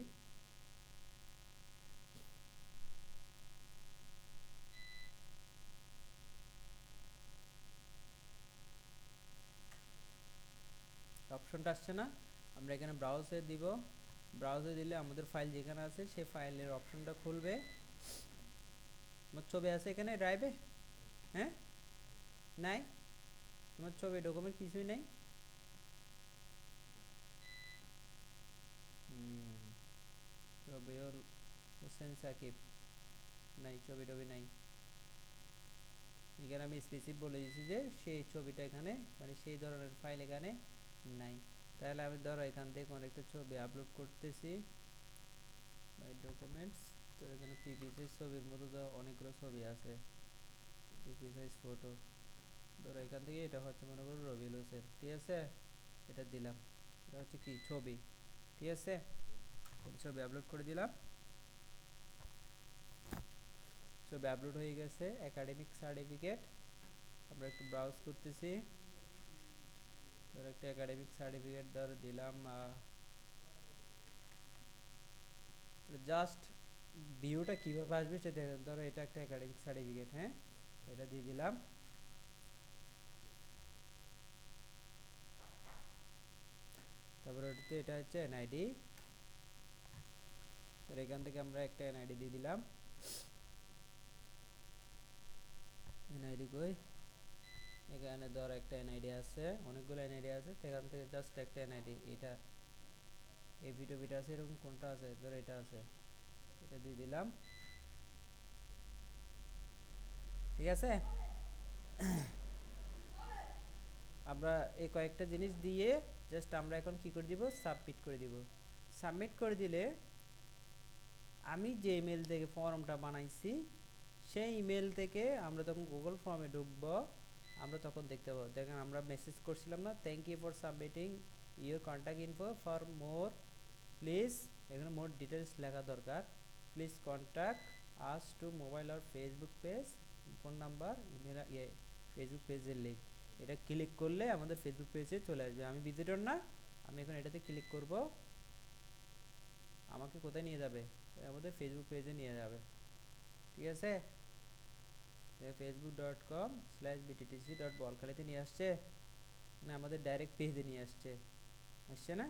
অপশনটা আসছে না, আমরা এখানে ব্রাউজে দিব, ব্রাউজে দিলে আমাদের ফাইল যেখানে আছে সেই ফাইলের অপশনটা খুলবে। তোমার ছবি আছে এখানে ড্রাইভে, হ্যাঁ নাই, তোমার ছবি ডকুমেন্ট কিছুই নাই। রবিউল হোসেন সাকিব নাই, ছবি টবি নাই। এখানে আমি স্পেসিফিক বলে দিয়েছি যে সেই ছবিটা এখানে, মানে সেই ধরনের ফাইল এখানে নাই। তাহলে আমি ধরো এখান থেকে কোনো একটা ছবি আপলোড করতেছি, বাই ডকুমেন্টস। তো এখানে পিপি সাইজ ছবির মতো তো অনেকগুলো ছবি আছে, পিপি সাইজ ফটো। ধরো এখান থেকে এটা হচ্ছে মনে করো রবিউল হোসেন, ঠিক আছে। এটা দিলাম, এটা হচ্ছে কি ছবি, ঠিক আছে। ছবি আপলোড করে দিলাম, ছবি আপলোড হয়ে গেছে। একাডেমিক সার্টিফিকেট আমরা একটু ব্রাউজ করতেছি, ধরো একটা একাডেমিক সার্টিফিকেট ধর দিলাম, জাস্ট ভিউটা কীভাবে আসবে সেটা ধরো এটা একটা একাডেমিক সার্টিফিকেট, হ্যাঁ এটা দিয়ে দিলাম। তারপরে ওটাতে এটা হচ্ছে এনআইডি, তো এখান থেকে আমরা একটা এনআইডি দিয়ে দিলাম। এনআইডি কই, এখানে ধর একটা এনআইডি আছে, অনেকগুলো এনআইডি আছে, সেখান থেকে জাস্ট একটা এনআইডি, এটা এভিটোভিট আছে, এরকম কোনটা আছে, ধর এটা আছে, এটা দিয়ে দিলাম, ঠিক আছে। আমরা এই কয়েকটা জিনিস দিয়ে জাস্ট আমরা এখন কি করে দিব, সাবমিট করে দিব। সাবমিট করে দিলে আমি যে ইমেল থেকে ফর্মটা বানাইছি সেই ইমেল থেকে আমরা তখন গুগল ফর্মে ঢুকবো, আমরা তখন দেখতে পাবো, দেখেন আমরা মেসেজ করছিলাম না, thank you for submitting your contact info for more please, এখানে মোর ডিটেলস লেখা দরকার, please contact us to mobile আর Facebook page, phone number, email, Facebook পেজের লিঙ্ক, এটা ক্লিক করলে আমাদের ফেসবুক পেজে চলে আসবে। আমি ভিজিটর না, আমি এখন এটাতে ক্লিক করব, আমাকে কোথায় নিয়ে যাবে, আমাদের ফেসবুক পেজে নিয়ে যাবে, ঠিক আছে। facebook.com/bttc.বলখালিতে নিয়ে আসছে না, আমাদের ডাইরেক্ট পেজে নিয়ে আসছে, আসছে না।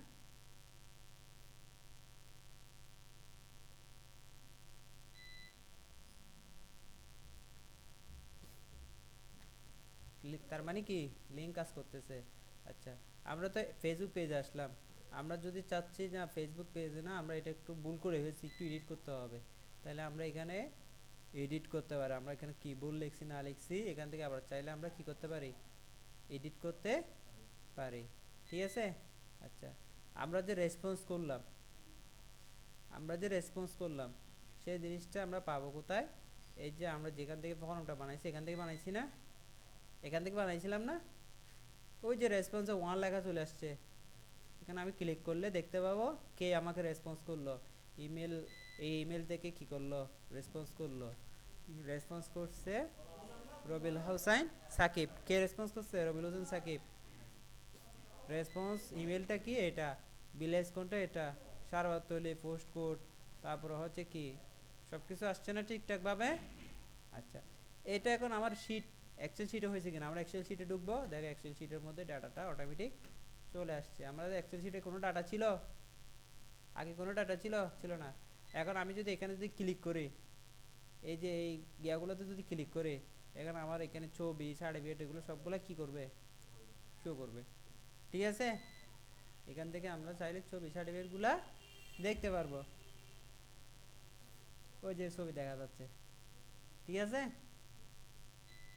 তার মানে কি লিঙ্ক কাজ করতেছে। আচ্ছা, আমরা তো ফেসবুক পেজে আসলাম, আমরা যদি চাচ্ছি যে ফেসবুক পেজে না, আমরা এটা একটু ভুল করে ফেলছি, একটু এডিট করতে হবে, তাহলে আমরা এখানে এডিট করতে পারি, আমরা এখানে কি ভুল লিখছি না লিখছি এখান থেকে আবার চাইলে আমরা কি করতে পারি, এডিট করতে পারি, ঠিক আছে। আচ্ছা, আমরা যে রেসপন্স করলাম, সেই জিনিসটা আমরা পাবো কোথায়, এই যে আমরা যেখান থেকে ফর্মটা বানাইছি এখান থেকে বানাইছি না, এখান থেকে বানাইছিলাম না, ওই যে রেসপন্সে 1 লেখা চলে আসছে, এখানে আমি ক্লিক করলে দেখতে পাবো কে আমাকে রেসপন্স করলো, ইমেল, এই ইমেল থেকে কি করলো, রেসপন্স করলো, রেসপন্স করছে রবিল হোসেন সাকিব, কে রেসপন্স করছে, রবিল হোসেন সাকিব। রেসপন্স ইমেলটা কি, এটা ভিলেজ কোনটা, এটা সারওয়াতলি পোস্ট কোড, তারপর হচ্ছে কি সব কিছু আসছে না ঠিকঠাকভাবে। আচ্ছা, এটা এখন আমার শিট, এক্সেল শিটে হয়েছে কিনা, আমরা এক্সেল শিটে ঢুকবো, দেখো এক্সেল শিটের মধ্যে ডাটাটা অটোমেটিক চলে আসছে। আমাদের এক্সেল শিটে কোনো ডাটা ছিল আগে, কোনো ডাটা ছিল না। এখন আমি যদি এখানে যদি ক্লিক করি, এই যে এই গিয়াগুলোতে যদি ক্লিক করি, এখানে আমার এখানে ছবি সার্টিফিকেট এগুলো সবগুলো কি করবে, শো করবে, ঠিক আছে। এখান থেকে আমরা চাইলে ছবি সার্টিফিকেটগুলো দেখতে পারবো, ওই যে ছবি দেখা যাচ্ছে, ঠিক আছে,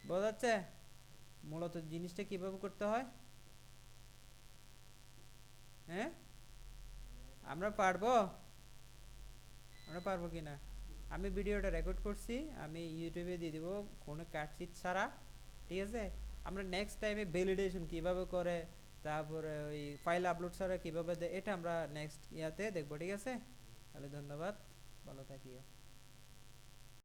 বোঝা যাচ্ছে মূলত জিনিসটা কিভাবে করতে হয়। হ্যাঁ, আমরা পারবো কি না, আমি ভিডিওটা রেকর্ড করছি, আমি ইউটিউবে দিয়ে দিব কোনো কাটশিট ছাড়া, ঠিক আছে। আমরা নেক্সট টাইমে ভ্যালিডেশন কিভাবে করে, তারপরে ওই ফাইল আপলোড ছাড়া কিভাবে দেয়, এটা আমরা নেক্সট ইয়াতে দেখবো, ঠিক আছে। তাহলে ধন্যবাদ, ভালো থাকিও।